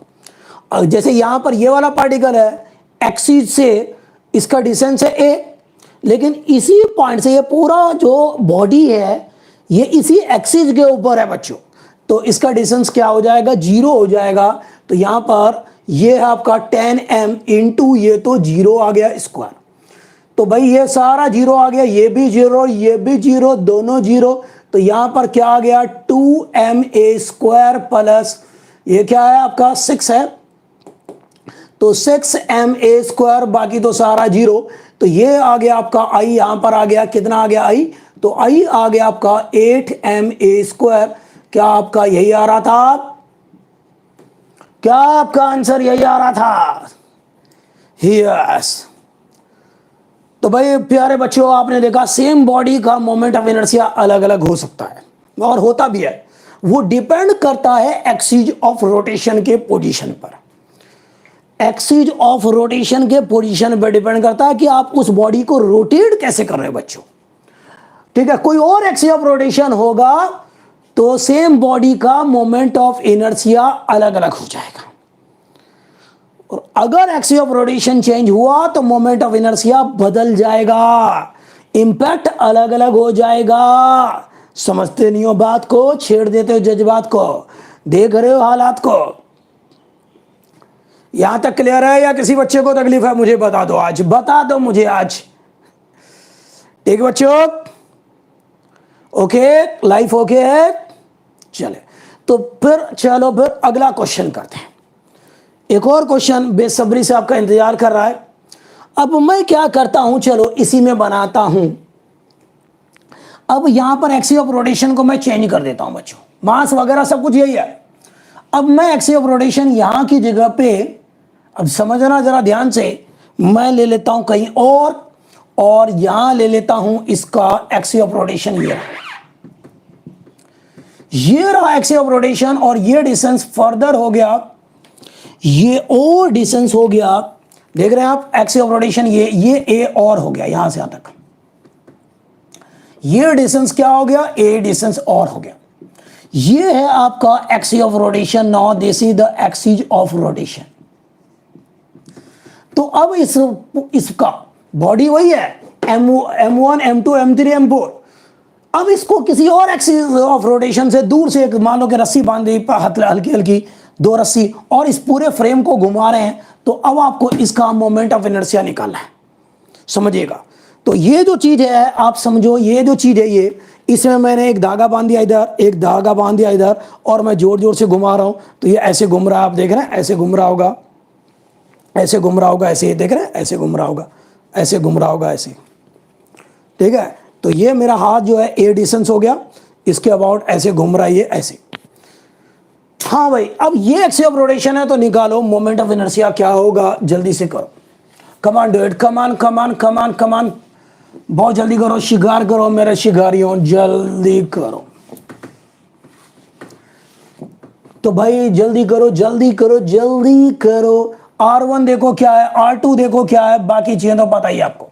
जैसे यहां पर ये वाला पार्टिकल है, एक्सिस से इसका डिस्टेंस है a, लेकिन इसी पॉइंट से ये पूरा जो बॉडी है ये इसी एक्सिस के ऊपर है बच्चों, तो इसका डिस्टेंस क्या हो जाएगा, 0 हो जाएगा। तो यहां पर ये है आपका 10m इंटू ये तो 0 आ गया स्क्वायर, तो भाई ये सारा 0 आ गया, ये भी 0, ये भी 0, दोनों 0, तो यहां पर क्या आ गया, 2ma² प्लस ये क्या है आपका 6 है, तो 6ma², बाकी तो सारा 0, तो ये आ गया आपका i, यहां पर आ गया कितना आ गया i, तो i आ गया आपका 8ma²। क्या आपका यही आ रहा था, क्या आपका आंसर यही आ रहा था? यस। तो भाई प्यारे बच्चों, आपने देखा सेम बॉडी का मोमेंट ऑफ इनर्शिया अलग अलग हो सकता है और होता भी है, वो डिपेंड करता है एक्सिस ऑफ रोटेशन के पोजीशन पर। एक्सिस ऑफ रोटेशन के पोजीशन पर डिपेंड करता है कि आप उस बॉडी को रोटेट कैसे कर रहे हो बच्चों, ठीक है। कोई और एक्सिस ऑफ रोटेशन होगा तो सेम बॉडी का मोमेंट ऑफ इनर्शिया अलग अलग हो जाएगा, और अगर एक्सिस ऑफ रोटेशन चेंज हुआ तो मोमेंट ऑफ इनर्शिया बदल जाएगा, इंपैक्ट अलग अलग हो जाएगा। समझते नहीं हो बात को, छेड़ देते हो जज्बात को, देख रहे हो हालात को। यहां तक क्लियर है या किसी बच्चे को तकलीफ है? मुझे बता दो आज, बता दो मुझे आज। ठीक बच्चों, ओके, लाइफ ओके है? चले तो फिर चलो फिर अगला क्वेश्चन करते हैं। एक और क्वेश्चन बेसब्री से आपका इंतजार कर रहा है। अब मैं क्या करता हूं, चलो इसी में बनाता हूं। अब यहां पर एक्सिस ऑफ रोटेशन को मैं चेंज कर देता हूं बच्चों, मास वगैरह सब कुछ यही है। अब मैं एक्सिस ऑफ रोटेशन यहां की जगह पे, अब समझना जरा ध्यान से, मैं ले लेता हूं कहीं और यहां ले लेता हूं इसका एक्सिस ऑफ रोटेशन। ये रहा एक्सिस ऑफ रोटेशन और ये डिस्टेंस फर्दर हो गया, ये और डिस्टेंस हो गया। देख रहे हैं आप एक्सिस ऑफ रोटेशन, ये ए और हो गया यहां से यहां तक। ये डिस्टेंस क्या हो गया? ए डिस्टेंस और हो गया। ये है आपका axis of rotation. Now this is the axis of rotation. तो अब इसका बॉडी वही है, M1 M2 M3 M4। अब इसको किसी और एक्सिस ऑफ रोटेशन से दूर से, मान लो कि रस्सी बांध दी हल्की हल्की 2 रस्सी, और इस पूरे फ्रेम को घुमा रहे हैं, तो अब आपको इसका मोमेंट ऑफ इनर्शिया निकालना है। समझिएगा, तो ये जो चीज है आप समझो, ये जो चीज है ये, इसमें मैंने एक धागा बांध दिया इधर, एक धागा बांध दिया इधर, और मैं जोर जोर से घुमा रहा हूं, तो ये ऐसे घूम रहा है। आप देख रहे हैं ऐसे घूम रहा होगा, ऐसे घूम रहा होगा, ऐसे देख रहे हैं ऐसे घूम रहा होगा, ऐसे घूम रहा होगा, ऐसे। ठीक है, तो ये मेरा हाथ जो है ए डिस्टेंस हो गया, इसके अबाउट ऐसे घूम रहा है ये ऐसे। हाँ भाई, अब ये एक्सिस ऑफ रोटेशन है, तो निकालो मोमेंट ऑफ इनर्शिया क्या होगा, जल्दी से करो। कमान डू इट, कमान कमान कमान कमान, बहुत जल्दी करो, शिकार करो मेरे शिकारियों, जल्दी करो। तो भाई जल्दी करो जल्दी करो जल्दी करो। R1 देखो क्या है, R2 देखो क्या है, बाकी चीजें तो पता ही आपको।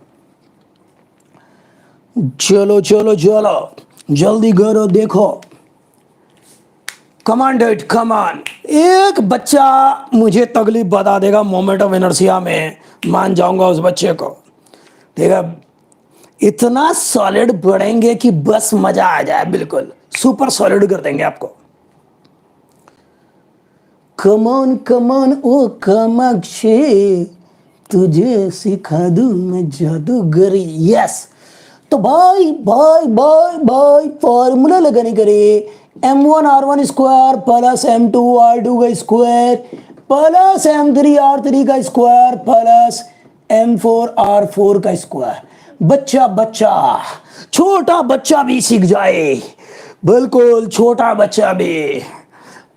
चलो चलो चलो जल्दी करो, देखो कमान डेट कमान। एक बच्चा मुझे तकलीफ बता देगा मोमेंट ऑफ इनर्शिया में, मान जाऊंगा उस बच्चे को। ठीक है, इतना सॉलिड पढ़ेंगे कि बस मजा आ जाए, बिल्कुल सुपर सॉलिड कर देंगे आपको। कमान कमान ओ कामाक्षी, तुझे सिखा दूं मैं जादूगरी। यस, तो भाई भाई भाई भाई फॉर्मूला लगाने करे, M1 R1 square plus M2 R2 का स्क्वायर प्लस M3 R3 का स्क्वायर प्लस M4 R4 का स्क्वायर। बच्चा छोटा बच्चा भी सीख जाए, बिल्कुल छोटा बच्चा भी।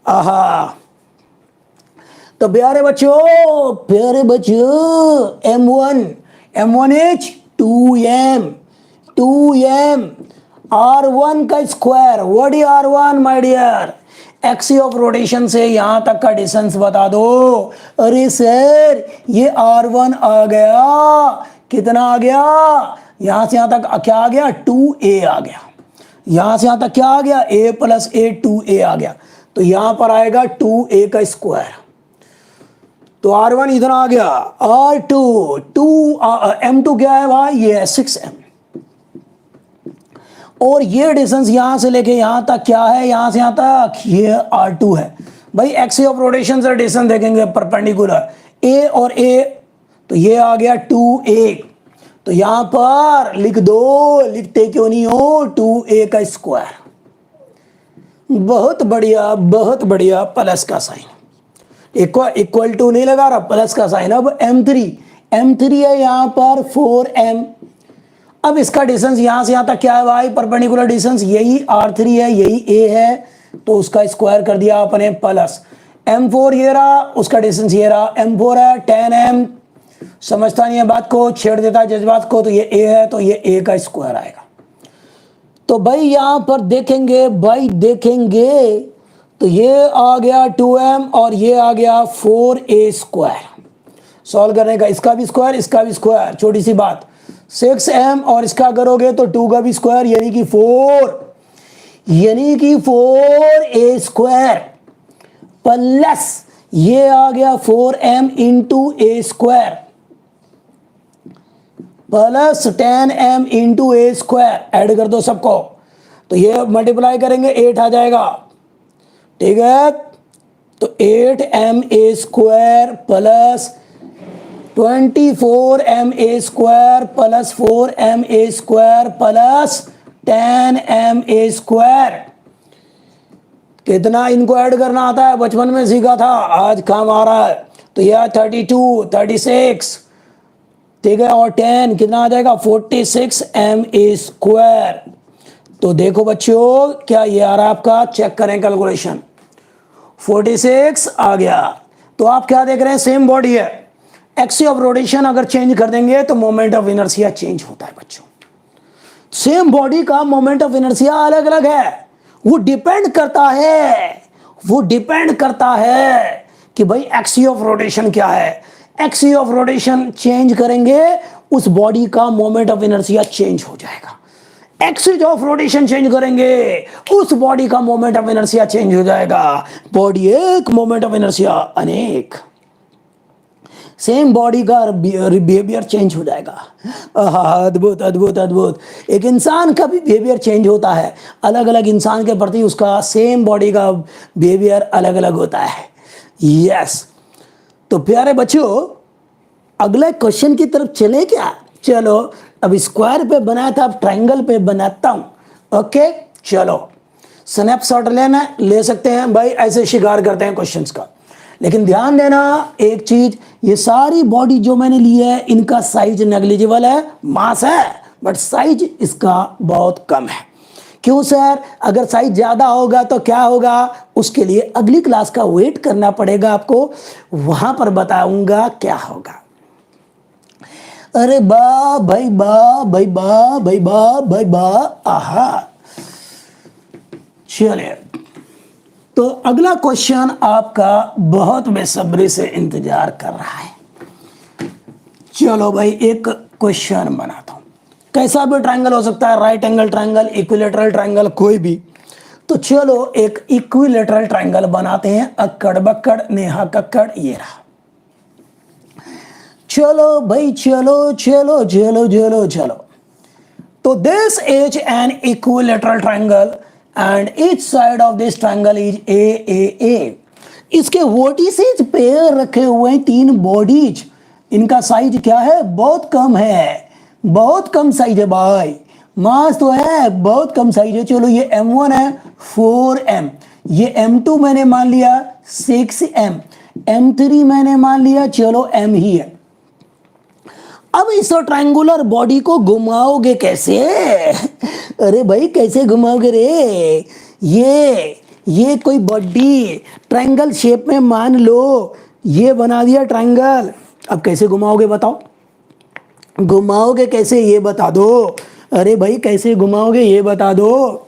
आहा, तो प्यारे बच्चों M1H 2M R1 का square. What is R1 my dear? Axis of rotation से यहां तक का डिस्टेंस बता दो। अरे सर ये R1 आ गया, कितना आ गया? यहां से यहां तक क्या आ गया? 2A आ गया। यहां से यहां तक क्या आ गया? A प्लस A 2A आ गया। तो यहां पर आएगा 2A का स्क्वायर। तो R1 इधर आ गया, M2 क्या है भाई? ये है 6M। और ये डिस्टेंस यहां से लेके यहां तक क्या है? यहां से यहां तक ये R2 है। भाई एक्सिस ऑफ रोटेशन से डिस्टेंस देखेंगे परपेंडिकुलर A और A, तो ये आ गया 2A। तो यहां पर लिख दो, लिखते क्यों नहीं हो? 2A का स्क्वायर। बहुत बढ़िया प्लस का साइन, इक्वल टू नहीं लगा रहा, प्लस का साइन। अब M3 है यहां पर 4M। अब इसका डिस्टेंस यहां से यहां तक क्या है भाई? परपेंडिकुलर डिस्टेंस यही R3 है, यही A है, तो उसका स्क्वायर कर दिया आपने प्लस। M4 ये रहा, उसका डिस्टेंस ये रहा, M4 है 10M। समझता नहीं है बात को, छेड़ देता है जज्बात को, तो ये A है, तो ये A का स्क्वायर आएगा। तो भाई यहां पर देखेंगे तो ये आ गया 2M और ये आ गया 4A स्क्वायर। सॉल्व करने का, इसका भी स्क्वायर इसका भी स्क्वायर, छोटी सी बात। 6M और इसका करोगे तो 2 का भी स्क्वायर, यानी कि 4A स्क्वायर प्लस ये आ गया 4M into A square plus 10M into A square. Add कर दो सबको, तो ये मल्टीप्लाई करेंगे 8 आ जाएगा, ठीक है। तो 8ma² plus 24ma² plus 4ma² plus 10ma², कितना इनको ऐड करना आता है, बचपन में सीखा था, आज काम आ रहा है। तो यह 32, 36, ठीक है, और 10 कितना आ जाएगा 46ma²। तो देखो बच्चों क्या ये आ रहा है आपका, चेक करें कैलकुलेशन, 46 आ गया। तो आप क्या देख रहे हैं, सेम बॉडी है, एक्सिस ऑफ रोटेशन अगर चेंज कर देंगे तो मोमेंट ऑफ इनर्शिया चेंज होता है बच्चों। सेम बॉडी का मोमेंट ऑफ इनर्शिया अलग अलग है, वो डिपेंड करता है कि भाई एक्सिस ऑफ रोटेशन क्या है। एक्सिस ऑफ रोटेशन चेंज करेंगे उस बॉडी का मोमेंट ऑफ इनर्शिया चेंज हो जाएगा, एक्सिस ऑफ रोटेशन चेंज करेंगे उस बॉडी का मोमेंट ऑफ इनर्शिया चेंज हो जाएगा। बॉडी एक, मोमेंट ऑफ इनर्शिया अनेक, सेम बॉडी का बिहेवियर चेंज हो जाएगा। अद्भुत अद्भुत अद्भुत। एक इंसान का भी बिहेवियर चेंज होता है, अलग अलग इंसान के प्रति उसका सेम बॉडी का बिहेवियर अलग अलग होता है। यस, तो प्यारे बच्चों अगले क्वेश्चन की तरफ चले क्या? चलो, अब स्क्वायर पे बनाया था, अब ट्रायंगल पे बनाता हूं। ओके, चलो स्नैपशॉट लेना ले सकते हैं भाई, ऐसे शिकार करते हैं क्वेश्चंस का। लेकिन ध्यान देना एक चीज, ये सारी बॉडी जो मैंने ली है इनका साइज नेग्लिजिबल है, मास है बट साइज इसका बहुत कम है। क्यों सर? अगर साइज ज्यादा होगा तो क्या होगा, उसके लिए अगली क्लास का वेट करना पड़ेगा आपको, वहां पर बताऊंगा क्या होगा। अरे बा भाई बा भाई बा भाई बा भाई बा, आहा। चलिए, तो अगला क्वेश्चन आपका बहुत बेसब्री से इंतजार कर रहा है। चलो भाई एक क्वेश्चन बनाता हूं, कैसा भी ट्रायंगल हो सकता है, right angle triangle, equilateral triangle, कोई भी। तो चलो एक इक्विलेटरल ट्रायंगल बनाते हैं, अक्कड़ बक्कड़ नेहा कक्कड़, ये रहा। चलो भाई चलो चलो चलो चलो चलो। तो this is an equilateral triangle and each side of this triangle is AAA। इसके वर्टिसेस पे रखे हुए हैं 3 बॉडीज, इनका साइज क्या है, बहुत कम है, बहुत कम साइज है भाई, मास तो है बहुत कम साइज है। चलो ये M1 है 4m, ये M2 मैंने मान लिया 6m, M3 मैंने मान लिया चलो m ही है। अब इस ट्रायंगुलर बॉडी को घुमाओगे कैसे? अरे भाई कैसे घुमाओगे रे? ये कोई बॉडी ट्रायंगल शेप में मान लो, ये बना दिया ट्रायंगल, अब कैसे घुमाओगे बताओ? घुमाओगे कैसे ये बता दो। अरे भाई कैसे घुमाओगे ये बता दो।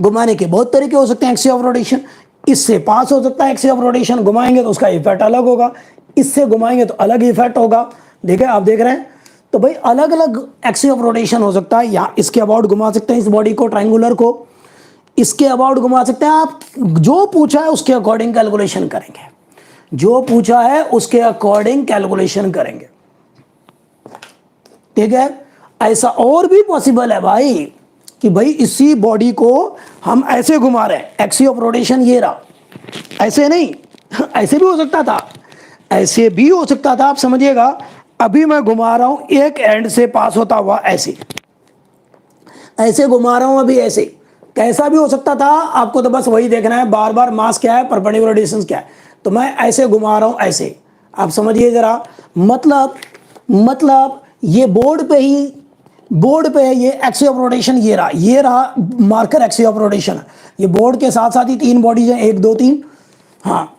घुमाने के बहुत तरीके हो सकते हैं, एक्सिस ऑफ रोटेशन, इससे पास हो सकता है एक्सिस ऑफ रोटेशन, घुमाएंगे तो उसका इफेक्ट अलग होगा, इससे घुमाएंगे तो अलग इफेक्ट होगा। देखिए आप देख रहे हैं, तो भाई अलग अलग एक्सिस ऑफ रोटेशन हो सकता है। यहाँ इसके अबाउट घुमा सकते हैं इस बॉडी को, ट्रायंगुलर को, इसके अबाउट घुमा सकते हैं। आप जो पूछा है उसके अकॉर्डिंग कैलकुलेशन करेंगे, जो पूछा है उसके अकॉर्डिंग कैलकुलेशन करेंगे, ठीक है। ऐसा और भी पॉसिबल है भाई कि भाई इसी बॉडी को हम ऐसे घुमा रहे हैं, एक्सिस ऑफ रोटेशन ये रहा, ऐसे नहीं ऐसे भी हो सकता था, ऐसे भी हो सकता था, आप समझिएगा। अभी मैं घुमा रहा हूं एक एंड से पास होता हुआ ऐसे, ऐसे घुमा रहा हूं अभी ऐसे, कैसा भी हो सकता था। आपको तो बस वही देखना है बार बार, मास क्या है, परपेंडिकुलर डिस्टेंस क्या है। तो मैं ऐसे घुमा रहा हूं ऐसे, आप समझिए जरा। मतलब ये बोर्ड पे है, ये एक्सिस ऑफ रोटेशन ये रहा मार्कर एक्सिस ऑफ रोटेशन। ये बोर्ड के साथ साथ ही 3 बॉडीज हैं, 1 2 3, हाँ।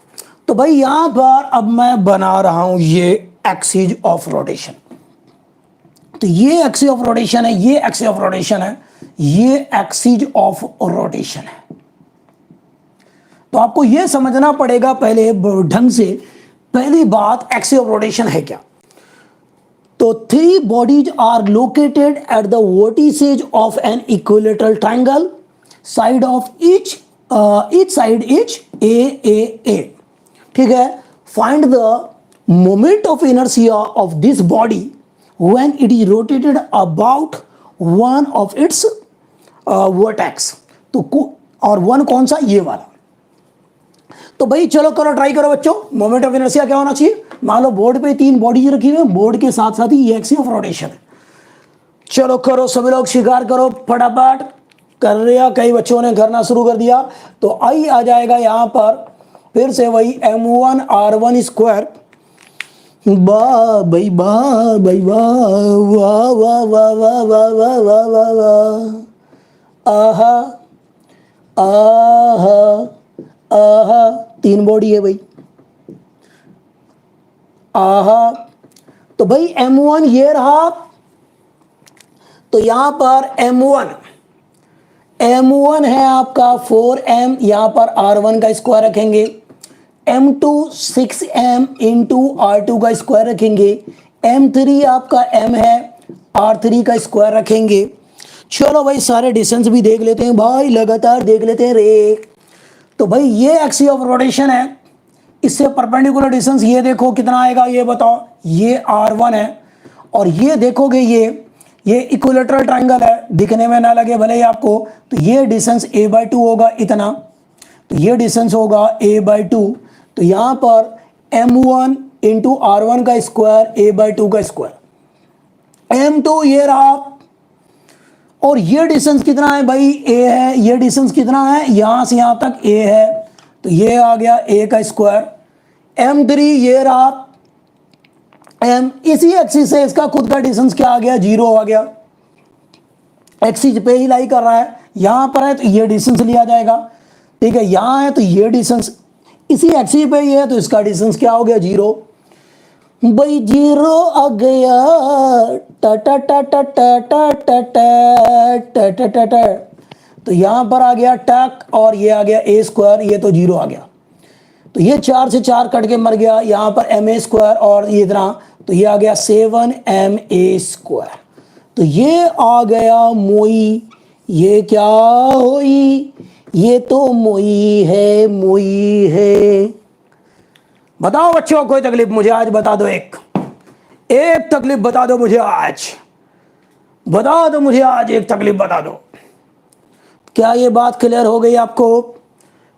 तो भाई यहां पर अब मैं बना रहा हूं ये एक्सिस ऑफ रोटेशन। तो ये एक्सिस ऑफ रोटेशन है, ये एक्सिस ऑफ रोटेशन है, ये एक्सिस ऑफ रोटेशन है। तो आपको ये समझना पड़ेगा पहले ढंग से। पहली बात, एक्सिस ऑफ रोटेशन है क्या? तो 3 bodies are located at the vertices of an equilateral triangle, side of each side is AAA, ठीक है। Find the moment of inertia of this body when it is rotated about one of its vertex. तो और one कौन सा, ये वाला। तो भाई चलो करो, ट्राई करो बच्चों। मोमेंट ऑफ इनर्शिया क्या होना चाहिए, मान लो बोर्ड पे 3 बॉडीज रखी हुई है, बोर्ड के साथ साथ ही ये एक्सिस ऑफ रोटेशन है। चलो करो सभी लोग, शिकार करो फटाफट। कर रहा, कई बच्चों ने करना शुरू कर दिया। तो आई आ जाएगा यहां पर फिर से वही m1 r1 स्क्वायर। वाह भाई वाह भाई वाह वाह वाह वाह वाह वाह वाह वाह वाह वाह, आहा आहा आहा, 3 बॉडी है भाई, आहा। तो भाई m1 ये रहा, तो यहां पर m1 है आपका 4m, यहां पर r1 का स्क्वायर रखेंगे, m2 6m इंटू r2 का स्क्वायर रखेंगे, m3 आपका m है, r3 का स्क्वायर रखेंगे। चलो भाई सारे डिस्टेंस भी देख लेते हैं भाई, लगातार देख लेते हैं रे। तो भाई ये एक्सिस ऑफ रोटेशन है, इससे परपेंडिकुलर डिस्टेंस ये देखो कितना आएगा, ये बताओ। ये r1 है, और ये देखोगे ये इक्विलेटरल ट्रायंगल है, दिखने में ना लगे भले ही आपको। तो ये डिस्टेंस a/2 होगा इतना, तो ये डिस्टेंस होगा a/2। तो यहां पर m1 इंटू r1 का स्क्वायर a/2 का स्क्वायर, m2 ये रहा, और ये डिस्टेंस कितना है भाई, a है। ये डिस्टेंस कितना है, यहां से यहां तक a है, तो ये आ गया a का स्क्वायर। m3 ये रहा, m इसी एक्सिस से इसका खुद का डिस्टेंस क्या आ गया, 0 आ गया। एक्सिस पे ही लाई कर रहा है, यहां पर है तो ये डिस्टेंस लिया जाएगा, ठीक है। यहां है तो ये डिस्टेंस इसी एक्सिस पे ही है, तो इसका डिस्टेंस क्या हो गया, 0 भाई, 0 आ गया। टा टा टा टा टा टा टा टा टा टा टा। तो यहां पर आ गया टक, और ये आ गया a स्क्वायर, ये तो 0 आ गया। तो ये 4 से 4 कट के मर गया, यहां पर ma स्क्वायर और ये इतना, तो ये आ गया 7ma स्क्वायर। तो ये आ गया मोई, ये क्या हुई, ये तो मोई है, मोई है। बताओ बच्चों कोई तकलीफ मुझे आज बता दो, एक तकलीफ बता दो मुझे आज, बता दो मुझे आज एक तकलीफ बता दो। क्या ये बात क्लियर हो गई आपको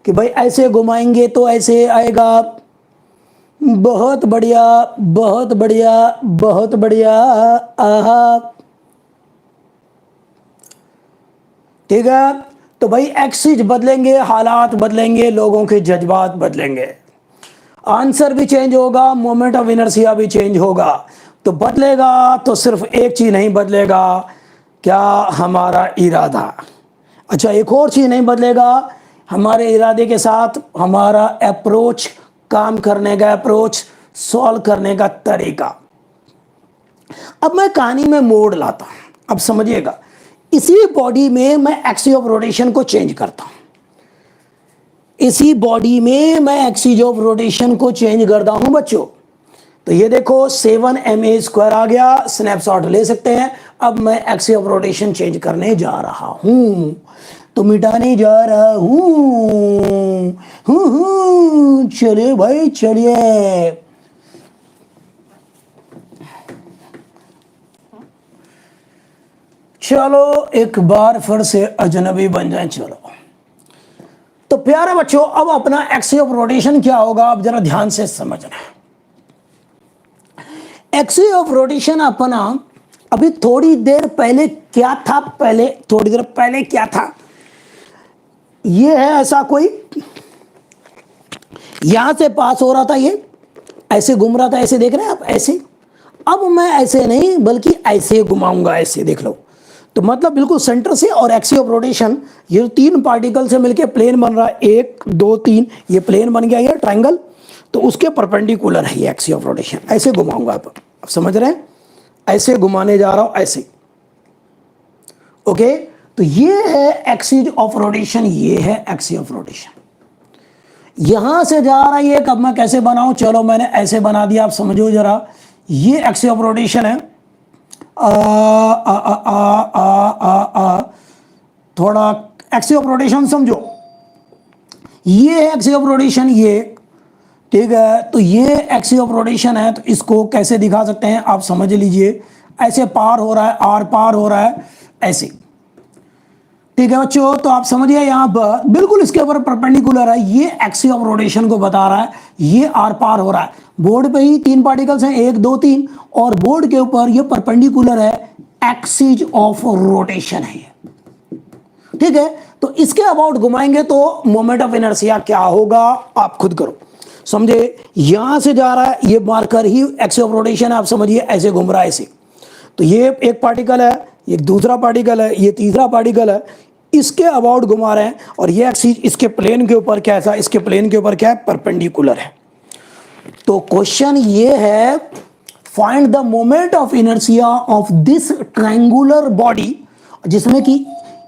कि भाई ऐसे घुमाएंगे तो ऐसे आएगा। बहुत बढ़िया बहुत बढ़िया बहुत बढ़िया, आहा, ठीक है। तो भाई एक्सिस बदलेंगे, हालात बदलेंगे, लोगों के जज्बात बदलेंगे, आंसर भी चेंज होगा, मोमेंट ऑफ इनर्शिया भी चेंज होगा। तो बदलेगा तो सिर्फ एक चीज नहीं बदलेगा, क्या, हमारा इरादा। अच्छा, एक और चीज नहीं बदलेगा, हमारे इरादे के साथ हमारा अप्रोच, काम करने का अप्रोच, सॉल्व करने का तरीका। अब मैं कहानी में मोड़ लाता हूं, अब समझिएगा। इसी बॉडी में मैं एक्सिस ऑफ रोटेशन को चेंज करता हूं, इसी बॉडी में मैं एक्सिस ऑफ रोटेशन को चेंज करता हूं बच्चों। तो ये देखो 7ma स्क्वायर आ गया, स्नैपशॉट ले सकते हैं। अब मैं एक्सिस ऑफ रोटेशन चेंज करने जा रहा हूं, तो मिटाने जा रहा हूं। चलिए भाई चलिए, चलो एक बार फिर से अजनबी बन जाए। चलो तो प्यारे बच्चों, अब अपना एक्सिस ऑफ रोटेशन क्या होगा, अब जरा ध्यान से समझना। एक्सिस ऑफ रोटेशन अपना अभी थोड़ी देर पहले क्या था, थोड़ी देर पहले क्या था, ये है ऐसा कोई, यहां से पास हो रहा था, ये ऐसे घूम रहा था, ऐसे देख रहे हैं आप, ऐसे। अब मैं ऐसे नहीं बल्कि ऐसे घुमाऊंगा, ऐसे देख लो। तो मतलब बिल्कुल सेंटर से, और एक्सिस ऑफ रोटेशन ये 3 पार्टिकल से मिलके प्लेन बन रहा है, 1 2 3, ये प्लेन बन गया, ये ट्रायंगल। तो उसके परपेंडिकुलर है ये एक्सिस ऑफ रोटेशन, ऐसे घुमाऊंगा। आप समझ रहे हैं, ऐसे घुमाने जा रहा हूं, ऐसे, ओके। तो ये है एक्सिस ऑफ रोटेशन, ये है एक्सिस ऑफ रोटेशन, यहां से जा रहा है ये। कब मैं कैसे बनाऊं, चलो मैंने ऐसे बना दिया, आप समझो जरा। ये एक्सिस ऑफ रोटेशन है, थोड़ा एक्सिस ऑफ रोटेशन समझो, ये है एक्सिस ऑफ रोटेशन, ये, ठीक है। तो ये एक्सिस ऑफ रोटेशन है, तो इसको कैसे दिखा सकते हैं आप समझ लीजिए। ऐसे पार हो रहा है, आर पार हो रहा है, ऐसे, ठीक है बच्चों, तो आप समझिए यहाँ पर बिल्कुल इसके ऊपर परपेंडिकुलर है, ये एक्सिस ऑफ रोटेशन को बता रहा है, ये आर पार हो रहा है। बोर्ड पे ही 3 पार्टिकल्स हैं, 1 2 3, और बोर्ड के ऊपर ये परपेंडिकुलर है, एक्सिस ऑफ रोटेशन है ये, ठीक है। तो इसके अबाउट घुमाएंगे तो मोमेंट ऑफ इनर्शिया क्या होगा आप खुद करो, समझे। यहां से जा रहा है, ये marker he axis of rotation है, आप समझिए ऐसे घूम रहा है ऐसे। तो ये एक पार्टिकल है, ये दूसरा पार्टिकल है, ये तीसरा पार्टिकल है, इसके अबाउट घुमा रहे हैं, और ये एक्सिस इसके प्लेन के ऊपर कैसा, इसके प्लेन के ऊपर क्या है, परपेंडिकुलर है। तो क्वेश्चन ये है, find the moment of inertia of this triangular body, जिसमें कि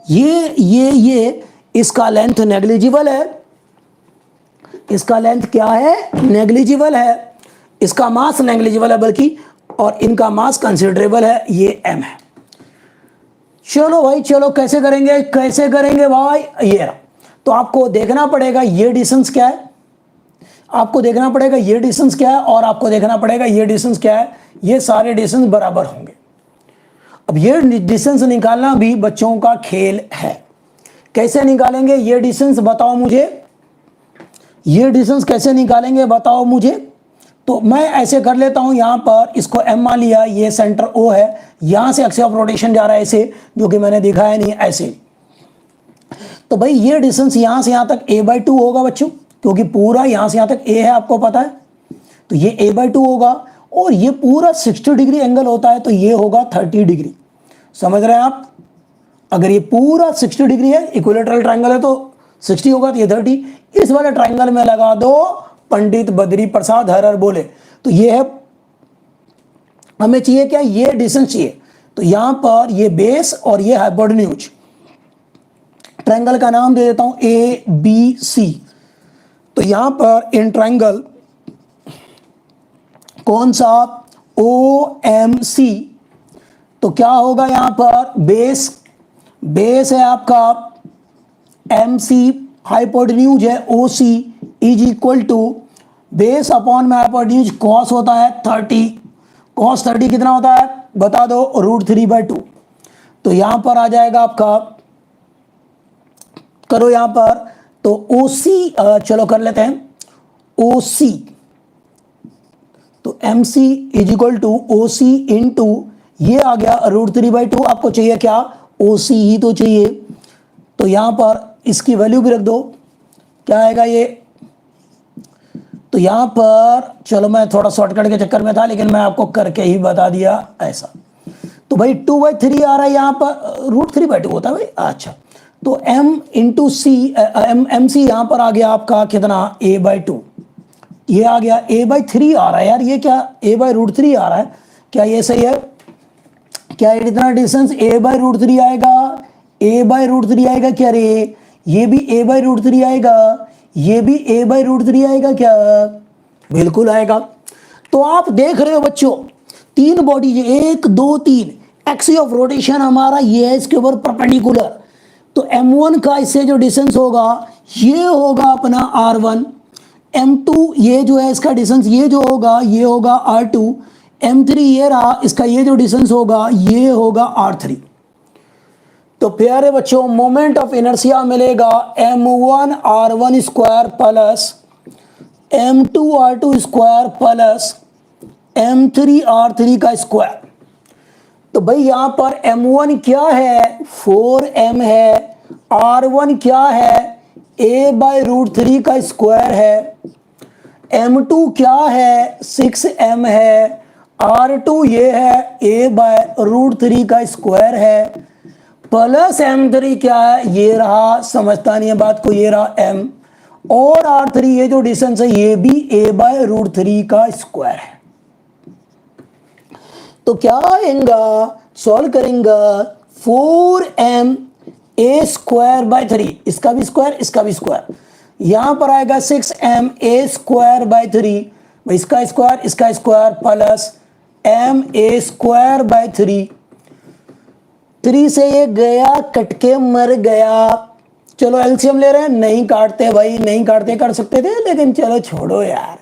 ये इसका लेंथ नेग्लिजिबल है, इसका लेंथ क्या है, नेग्लिजिबल है, इसका मास नेग्लिजिबल है बल्कि, और इनका मास कंसिडरेबल है, ये m है। चलो भाई चलो, कैसे करेंगे भाई, ये रहा। तो आपको देखना पड़ेगा ये डिस्टेंस क्या है, आपको देखना पड़ेगा ये डिस्टेंस क्या है, और आपको देखना पड़ेगा ये डिस्टेंस क्या है, ये सारे डिस्टेंस बराबर होंगे। अब ये डिस्टेंस निकालना भी बच्चों का खेल है, कैसे निकालेंगे ये डिस्टेंस बताओ मुझे, ये डिस्टेंस कैसे निकालेंगे बताओ मुझे। तो मैं ऐसे कर लेता हूं, यहां पर इसको m मान लिया, ये सेंटर O है, यहां से एक्सिस ऑफ रोटेशन जा रहा है ऐसे, जो कि मैंने दिखाया नहीं ऐसे। तो भाई ये डिस्टेंस यहां से यहां तक a/2 होगा बच्चों, क्योंकि पूरा यहां से यहां तक a है, आपको पता है, तो ये a/2 होगा, और ये पूरा 60 डिग्री एंगल होता है, तो ये होगा 30 डिग्री, समझ रहे हैं आप। अगर ये पूरा 60 डिग्री है, इक्विलेटरल ट्रायंगल है, तो 60 होगा, तो ये 30, इस वाले ट्रायंगल में लगा दो पंडित बद्री प्रसाद हरर बोले। तो ये है, हमें चाहिए क्या, ये डिस्टेंस चाहिए। तो यहां पर ये बेस और ये हाइपोटेन्यूज, ट्रायंगल का नाम दे देता हूं ABC। तो यहां पर इन ट्रायंगल कौन सा, OMC, तो क्या होगा यहां पर, बेस है आपका MC, हाइपोटेन्यूज है OC, is equal to base upon में हाइपोटेन्यूज कॉस होता है 30, कॉस 30 कितना होता है बता दो, √3/2। तो यहां पर आ जाएगा आपका, करो यहां पर, तो OC चलो कर लेते हैं, OC, तो MC is equal to OC into ये आ गया √3/2। आपको चाहिए क्या, OC ही तो चाहिए, तो यहां पर इसकी वैल्यू भी रख दो, क्या आएगा ये। तो यहां पर चलो, मैं थोड़ा शॉर्टकट के चक्कर में था, लेकिन मैं आपको करके ही बता दिया ऐसा। तो भाई 2/3 आ रहा है यहां पर, √3/2 होता है भाई, अच्छा। तो M इंटू सी, MC यहां पर आ गया आपका कितना, a/2, ये आ गया a/3 आ रहा है यार, ये क्या a/√3 आ रहा है, क्या ये सही है, क्या ये इतना डिस्टेंस a/√3 आएगा, a/√3 आएगा क्या रे, ये भी a/√3 आएगा, ये भी a/√3 आएगा क्या, बिल्कुल आएगा। तो आप देख रहे हो बच्चों, 3 बॉडीज, 1 2 3, एक्सिस ऑफ रोटेशन हमारा ये है, इसके ऊपर परपेंडिकुलर। तो m1 का इससे जो डिस्टेंस होगा, ये होगा अपना r1, m2 ये जो है इसका डिस्टेंस, ये जो होगा ये होगा r2, m3 ये रहा, इसका ये जो डिस्टेंस होगा ये होगा r3। तो प्यारे बच्चों, मोमेंट ऑफ इनर्शिया मिलेगा m1 r1 square plus m2 r2 square plus m3 r3 का स्क्वायर। तो भाई यहां पर m1 क्या है, 4m है, r1 क्या है, a/√3 का स्क्वायर है, m2 क्या है, 6m है, r2 ये है a/√3 का स्क्वायर है, प्लस m3 क्या है, ये रहा, समझता नहीं है बात को, ये रहा m, और r3 ये जो डिस्टेंस है ये भी a/√3 का स्क्वायर है। तो क्या आएगा, सॉल्व करेंगे, 4m a²/3, इसका भी स्क्वायर, इसका भी स्क्वायर, यहां पर आएगा 6m a²/3, इसका स्क्वायर प्लस m a²/3, 3 से ये गया, कटके मर गया। चलो एलसीएम ले रहे हैं, नहीं काटते भाई, नहीं काटते, कर सकते थे लेकिन चलो छोड़ो यार।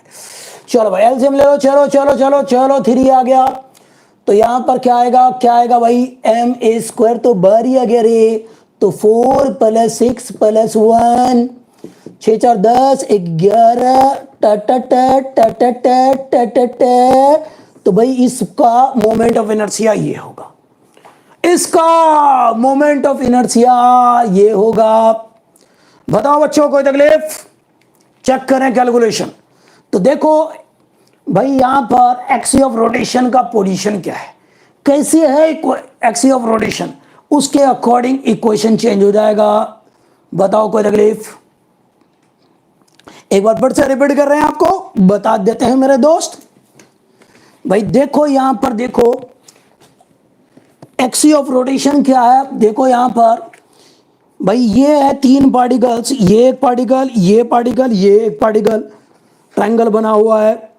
चलो भाई एलसीएम ले लो, चलो चलो चलो चलो, 3 आ गया। तो यहां पर क्या आएगा भाई, m a² तो बाहर ही आ गया रे, तो 4 + 6 + 1, 6 4 10, 11 तो भाई इसका मोमेंट ऑफ इनर्शिया ये होगा, इसका मोमेंट ऑफ इनर्शिया ये होगा। बताओ बच्चों कोई तकलीफ? चेक करें कैलकुलेशन। तो देखो भाई यहां पर एक्सिस ऑफ रोटेशन का पोजीशन क्या है, कैसे है एक्सिस ऑफ रोटेशन, उसके अकॉर्डिंग इक्वेशन चेंज हो जाएगा। बताओ कोई तकलीफ? एक बार फिर से रिपीट कर रहे हैं, आपको बता देते हैं मेरे दोस्त। भाई देखो यहां पर, देखो एक्सिस ऑफ रोटेशन क्या है। देखो यहां पर भाई ये है 3 पार्टिकल्स, ये एक पार्टिकल, ये पार्टिकल, ये एक पार्टिकल, ट्रायंगल बना हुआ है।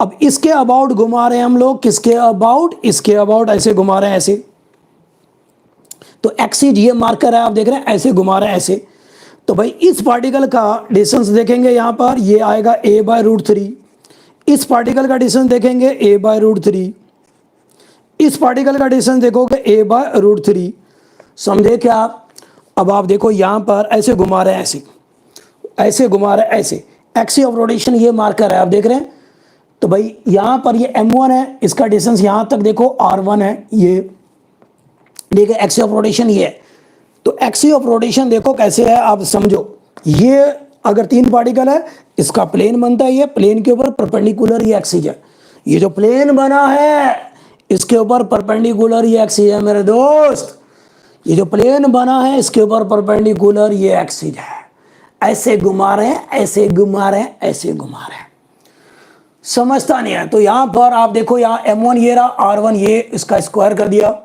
अब इसके अबाउट घुमा रहे हैं हम लोग, किसके अबाउट? इसके अबाउट ऐसे घुमा रहे हैं, ऐसे। तो एक्सिस ये मार्कर है, आप देख रहे हैं ऐसे घुमा रहे हैं, ऐसे। तो भाई इस पार्टिकल का डिस्टेंस देखेंगे यहां पर, ये आएगा a/√3। इस पार्टिकल का डिस्टेंस देखेंगे a/√3। इस पार्टिकल का डिस्टेंस देखोगे a/√3। समझे क्या? अब आप देखो यहां पर ऐसे घुमा रहे हैं, ऐसे ऐसे घुमा रहे हैं, ऐसे। एक्सिस ऑफ रोटेशन ये मार्कर है, आप देख रहे हैं। तो भाई यहां पर ये m1 है, इसका डिस्टेंस यहां तक देखो r1 है, ये देखिए एक्सिस ऑफ रोटेशन ये है। तो एक्सिस ऑफ रोटेशन देखो कैसे है, आप समझो। ये अगर 3 पार्टिकल है, इसका प्लेन बनता है, ये प्लेन के ऊपर परपेंडिकुलर ये एक्सिस है। ये जो प्लेन बना है इसके ऊपर परपेंडिकुलर ये एक्सिस है मेरे दोस्त। ये जो प्लेन बना है इसके ऊपर परपेंडिकुलर ये एक्सिस है। ऐसे घुमा रहे हैं, ऐसे घुमा रहे हैं, ऐसे घुमा रहे हैं। समझता नहीं है तो यहां पर आप देखो, यहाँ m1 ये रहा, r1 ये, इसका स्क्वायर कर दिया।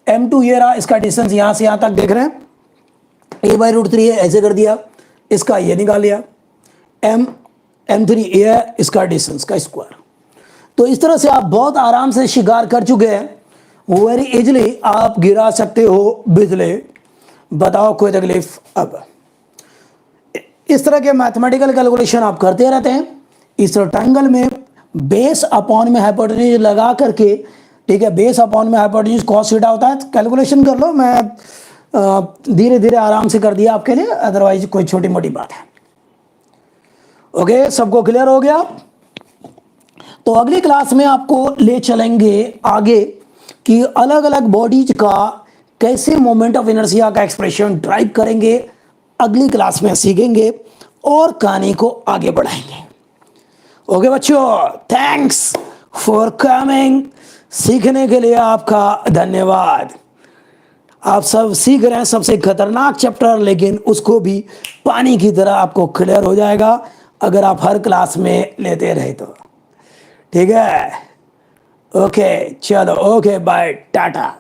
m2 ये रहा, इसका डिस्टेंस यहां से यहां तक देख रहे हैं a/√3 है, ऐसे कर दिया। इसका ये निकाल लिया, m3 ये है, इसका डिस्टेंस का स्क्वायर। तो इस तरह से आप बहुत आराम से शिकार कर चुके हैं, वेरी इजली आप गिरा सकते हो बिजली। बताओ कोई तकलीफ? अब इस तरह के मैथमेटिकल कैलकुलेशन आप करते रहते हैं। इस ट्रायंगल में बेस अपॉन में हाइपोटेन्यूज लगा करके, ठीक है, बेस अपॉन में हाइपोटेन्यूज cos थीटा होता है। कैलकुलेशन कर लो, मैं धीरे धीरे आराम से कर दिया आपके लिए, अदरवाइज कोई छोटी मोटी बात है। ओके, सबको क्लियर हो गया? तो अगली क्लास में आपको ले चलेंगे आगे कि अलग अलग बॉडीज का कैसे मोमेंट ऑफ इनर्शिया का एक्सप्रेशन ड्राइव करेंगे। अगली क्लास में सीखेंगे और कहानी को आगे बढ़ाएंगे। ओके बच्चों, थैंक्स फॉर कमिंग। सीखने के लिए आपका धन्यवाद। आप सब सीख रहे हैं सबसे खतरनाक चैप्टर, लेकिन उसको भी पानी की तरह आपको क्लियर हो जाएगा अगर आप हर क्लास में लेते रहे तो। ठीक है? ओके चलो, ओके बाय, टाटा।